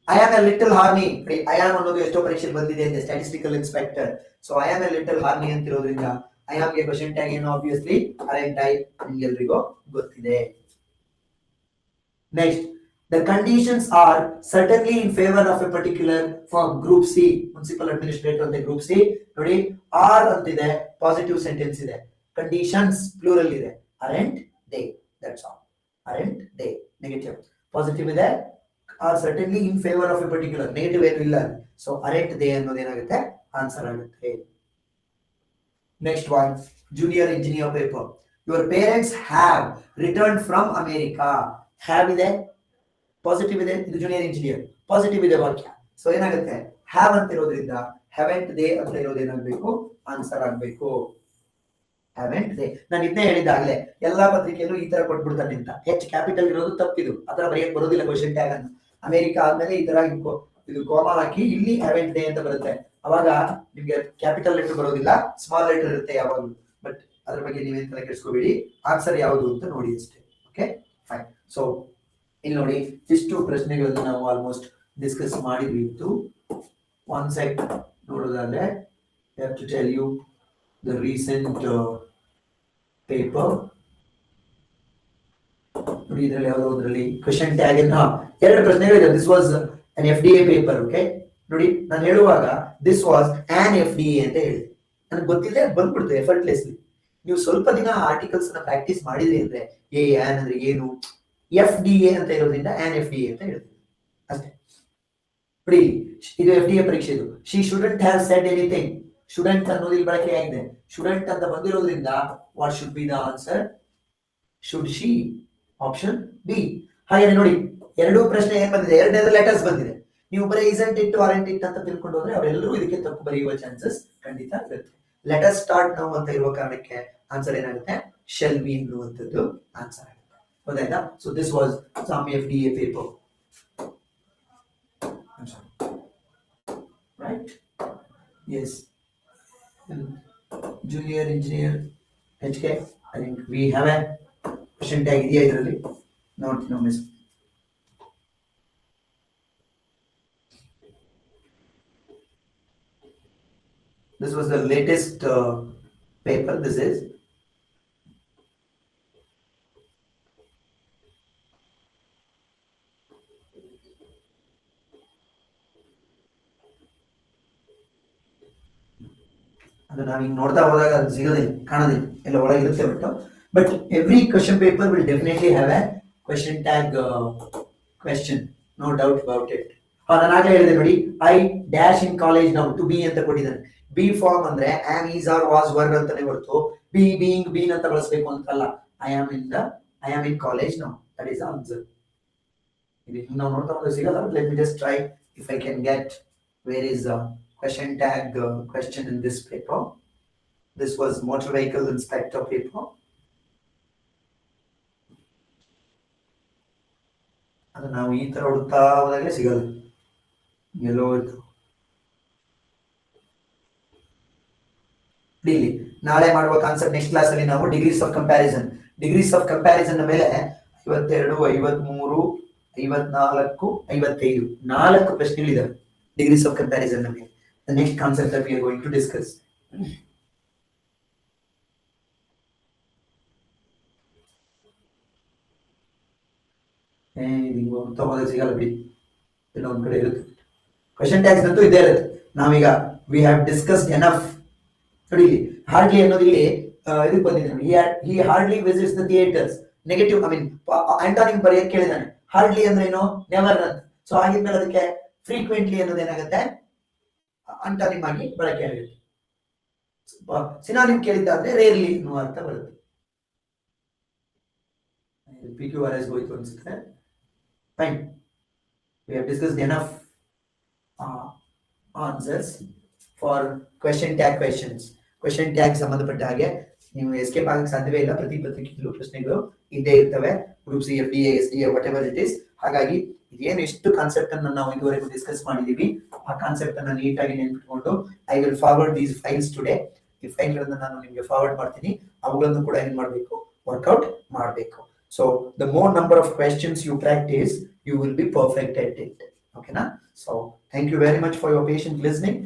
I am a little horny. I am ಅನ್ನೋದು ಎಷ್ಟೋ ಪರೀಕ್ಷೆ ಬಂದಿದೆ ಅಂತ statistical inspector. So I am a little horny ಅಂತ ಇರೋದ್ರಿಂದ I am ಗೆ ಕ್ವೆಶ್ಚನ್ ಟ್ಯಾಗ್ ಏನು? Obviously aren't I. ನಿಮ್ಗೆಲ್ರಿಗೂ ಗೊತ್ತಿದೆ. Next, the conditions are certainly in favor of a particular firm. Group C, municipal administrator ಅಂತ ಗ್ರೂಪ್ ಸಿ. ನೋಡಿ are ಅಂತಿದೆ, positive sentence ಇದೆ. ಕಂಡೀಷನ್ಸ್ ಪ್ಲೂರಲ್ ಇದೆ. Aren't they. That's all. Aren't they. Negative. Positive ಇದೆ. Are certainly in favour of a particular. Negative ಏನು ಇಲ್ಲ. So aren't they ಅನ್ನೋದು ಏನಾಗುತ್ತೆ? ಆನ್ಸರ್ ಆಗುತ್ತೆ. Next one, junior engineer paper. Your parents have return from America. Have ಇದೆ, positive ಇದೆ. ಇದು junior engineer, positive ಇದೆ ವಾಕ್ಯ. ಸೊ ಏನಾಗುತ್ತೆ? ಹ್ಯಾವ್ ಅಂತ ಇರೋದ್ರಿಂದ ಹ್ಯಾವೆಂಟ್ ದೇ ಅಂತ ಇರೋದು ಏನಾಗಬೇಕು? ಆನ್ಸರ್ ಆಗ್ಬೇಕು. Haven't they. ನಾನು ಇದನ್ನೇ ಹೇಳಿದ್ದಾಗಲೇ ಎಲ್ಲಾ ಪತ್ರಿಕೆಯಲ್ಲೂ ಈ ತರ ಕೊಟ್ಬಿಡ್ತಾನೆ ಅಂತ. ಹೆಚ್ ಕ್ಯಾಪಿಟಲ್ ಇರೋದು ತಪ್ಪಿದು. ಆತರ ಬರೆಯಕ್ ಬರೋದಿಲ್ಲ ಕ್ವಶನ್ ಟ್ಯಾಗ್ ಅನ್ನು. ಅಮೆರಿಕಾ ಆದ್ಮೇಲೆ ಈ ತರ ಇದು ಕೋಮಾ ಹಾಕಿ ಇಲ್ಲಿ ಹ್ಯಾವೆಂಟ್ ದೇ ಅಂತ ಬರುತ್ತೆ. ಅವಾಗ ನಿಮ್ಗೆ ಕ್ಯಾಪಿಟಲ್ ಲೆಟರ್ ಬರೋದಿಲ್ಲ, ಸ್ಮಾಲ್ ಲೆಟರ್ ಇರುತ್ತೆ ಯಾವಾಗಲೂ. ಬಟ್ ಅದ್ರ ಬಗ್ಗೆ ನೀವೇನ್ ತಲೆ ಕೆಡಿಸ್ಕೋಬೇಡಿ. ಆನ್ಸರ್ ಯಾವುದು ಅಂತ ನೋಡಿ ಅಷ್ಟೇ. Okay, fine. ಸೊ ಇಲ್ಲಿ ನೋಡಿ, ಇಷ್ಟು ಪ್ರಶ್ನೆಗಳನ್ನು ನಾವು ಆಲ್ಮೋಸ್ಟ್ ಡಿಸ್ಕಸ್ ಮಾಡಿದ್ವಿ ಇತ್ತು. ಒನ್ ಸೆಕ್ ನೋಡೋದಾದ್ರೆ I have to tell you the recent paper. ನೋಡಿ ಇದರಲ್ಲಿ ಯಾವುದೋ ಒಂದರಲ್ಲಿ ಕ್ವೆಶ್ಚನ್ ಟ್ಯಾಗ್ ಅನ್ನ 2 ಪ್ರಶ್ನೆಗಳಿದೆ. This was an FDA paper. Okay, ನೋಡಿ ನಾನು ಹೇಳುವಾಗ ದಿಸ್ ವಾಸ್ ಆನ್ FDA ಅಂತ ಹೇಳಿದೆ. ನನಗೆ ಗೊತ್ತಿದೆ, ಬಂದ್ಬಿಡ್ತು ಎಫರ್ಟ್ಲೆಸ್ಲಿ. ನೀವು ಸ್ವಲ್ಪ ದಿನ ಆರ್ಟಿಕಲ್ಸ್ ನ ಪ್ರಾಕ್ಟೀಸ್ ಮಾಡಿದ್ರಿ ಅಂದ್ರೆ ಆನ್ ಅಂದ್ರೆ ಏನು, FDA ಅಂತ ಇರೋದ್ರಿಂದ ಆನ್ FDA ಅಂತ ಹೇಳ್ತೀವಿ ಅಷ್ಟೇ. ನೋಡಿ ಇದು FDA ಪರೀಕ್ಷೆ. ಇದು she shouldn't have said anything. Shouldn't ಅನ್ನೋದು ಇಲ್ಲಿ ಬಳಕೆ ಆಗಿದೆ. ಶುಡಂಟ್ ಅಂತ ಬಂದಿರೋದ್ರಿಂದ what should be the answer? Should she. Option B. ಹಾಗೆ ನೋಡಿ, 2 ಪ್ರಶ್ನೆ ಏನ್ ಬಂದಿದೆ? 2ನೇದು ಲೆಟರ್ಸ್ ಬಂದಿದೆ. ನೀವು ಬರೀ ಇಸಂಟ್ ಇಟ್ ಆರೆಂಟ್ ಇಟ್ ಅಂತ ತಿಳ್ಕೊಂಡು ಹೋದ್ರೆ ಅವರೆಲ್ಲರೂ ಇದಕ್ಕೆ ತಪ್ಪು ಬರೆಯುವ ಚಾನ್ಸಸ್ ಖಂಡಿತ ಇರುತ್ತೆ. ಲೆಟರ್ ಸ್ಟಾರ್ಟ್ ನೌ ಅಂತ ಇರುವ ಕಾರಣಕ್ಕೆ ಆನ್ಸರ್ ಏನಾಗುತ್ತೆ? ಶೆಲ್ ಬಿ ಅನ್ನುವಂಥದ್ದು ಆನ್ಸರ್ ಆಗುತ್ತೆ. ಗೊತ್ತಾಯ್ತಾ? So this was some FDA paper. Right? Yes. Junior engineer HK. I think we have a question tag ಇದೆಯಾ ಇದರಲ್ಲಿ? ನೋಡ್ತೀನಿ ಒಮ್ಮೆ. This was the latest paper. This is ಅದು ನಾವು ಹಿಂಗೆ ನೋಡ್ತಾ ಹೋದಾಗ ಅದು ಸಿಗೋದಿಲ್ಲ, ಕಾಣೋದಿಲ್ಲ, ಎಲ್ಲ ಒಳಗಿರುತ್ತೆ. But every question paper will definitely have a question tag question, no doubt about it. ನಾನು ಆಗಲೇ ಹೇಳಿದೆ ನೋಡಿ, ಐ ಡ್ಯಾಶ್ ಇನ್ ಕಾಲೇಜ್ ನಾವು ಟು ಬಿ ಅಂತ ಕೊಟ್ಟಿದ್ದಾನೆ. ಬಿ ಫಾರ್ಮ್ ಅಂದ್ರೆ am, is, are, was, were ಅಂತಾನೆ ಹೊರತು ಬಿ, ಬೀಯಿಂಗ್, ಬೀನ್ ಅಂತ ಬಳಸಬೇಕು ಅಂತಲ್ಲ. ಐ ಆಮ್ ಇನ್ ಕಾಲೇಜ್ ನಾವು. That is the answer. Now, not the sigala. Let me just try if I can get where is the question tag question in this paper. This was motor vehicle inspector paper. ಅದು ನಾವು ಈ ತರ ಹುಡುಕ್ತಾ ಹೋದಾಗಲೇ ಸಿಗಲ್ಲ, ಎಲ್ಲೋ ಇರ್ತದೆ. ಇಲ್ಲಿ ನಾಳೆ ಮಾಡುವ ಕಾನ್ಸೆಪ್ಟ್ ನೆಕ್ಸ್ಟ್ ಕ್ಲಾಸ್ ಅಲ್ಲಿ ನಾವು ಡಿಗ್ರೀಸ್ ಆಫ್ ಕಂಪ್ಯಾರಿಸನ್ ಮೇಲೆ 52, 53, 54, 55 4 ಪ್ರಶ್ನೆಗಳಿದಾವೆ ಡಿಗ್ರೀಸ್ ಆಫ್ ಕಂಪ್ಯಾರಿಸನ್ ನಮಗೆ. The next concept that we are going to discuss. ಸಿಗಲ್ಲ ಬಿಡಿ, ಒಂದ್ ಕಡೆ ಇರುತ್ತೆ. ಕ್ವೆಶ್ಚನ್ ಟ್ಯಾಗ್ಸ್ ಅಂತೂ ಇದೇ ಇರುತ್ತೆ. ನಾವೀಗ ವಿ ಹ್ಯಾವ್ ಡಿಸ್ಕಸ್ಡ್ ಎನಫ್. ನೋಡಿ ಇಲ್ಲಿ ಹಾರ್ಡ್ಲಿ ಅನ್ನೋದು ಇಲ್ಲಿ ಇದಕ್ಕೆ ಬಂದಿದೆ ನೋಡಿ. He hardly visits the theatres. Negative I mean antonym ಬರೆಯಕ್ಕೆ ಕೇಳಿದಾನೆ. ಹಾರ್ಡ್ಲಿ ಅಂದ್ರೆ ಏನು? ನೆವರ್ ಅಂತ. ಸೊ ಆಗಿದ್ಮೇಲೆ ಅದಕ್ಕೆ ಫ್ರೀಕ್ವೆಂಟ್ಲಿ ಅನ್ನೋದು ಏನಾಗುತ್ತೆ? ಆಂಟಾನಿಮ್ ಆಗಿ ಬಳಕೆ ಆಗುತ್ತೆ. ಸಿನಾನಿಮ್ ಕೇಳಿದ್ದಾದ್ರೆ ರೇರ್ಲಿ ಅನ್ನುವ ಅರ್ಥ ಬರುತ್ತೆ. PQRS ಹೋಯ್ತು ಅನ್ಸುತ್ತೆ. Fine. We have discussed enough answers for question tag questions. Question tag ಸಂಬಂಧಪಟ್ಟ ಹಾಗೆ ನೀವು ಎಸ್ಕೇಪ್ ಆಗಕ್ಕೆ ಸಾಧ್ಯವೇ ಇಲ್ಲ. ಪ್ರತಿ ಪತ್ರಿಕೆಯಲ್ಲೂ ಪ್ರಶ್ನೆಗಳು ಇದ್ದೇ ಇರ್ತವೆ. Group C, FD, SD, what ever it is. ಹಾಗಾಗಿ ಇದೇನು ಎಷ್ಟು ಕಾನ್ಸೆಪ್ಟ್ ಅನ್ನು ನಾವು ಇದುವರೆಗೂ ಡಿಸ್ಕಸ್ ಮಾಡಿದೀವಿ, ಆ ಕಾನ್ಸೆಪ್ಟ್ ಅನ್ನು ನೀಟಾಗಿ ನೆನಪಿಟ್ಕೊಂಡು I will forward these files today. ಈ ಫೈಲ್ಗಳನ್ನು ನಾನು ನಿಮಗೆ ಫಾರ್ವರ್ಡ್ ಮಾಡ್ತೀನಿ. ಅವುಗಳನ್ನು ಕೂಡ ಏನ್ ಮಾಡಬೇಕು? ವರ್ಕೌಟ್ ಮಾಡಬೇಕು. So the more number of questions you practice, you will be perfect at it. Okay na? So thank you very much for your patient listening.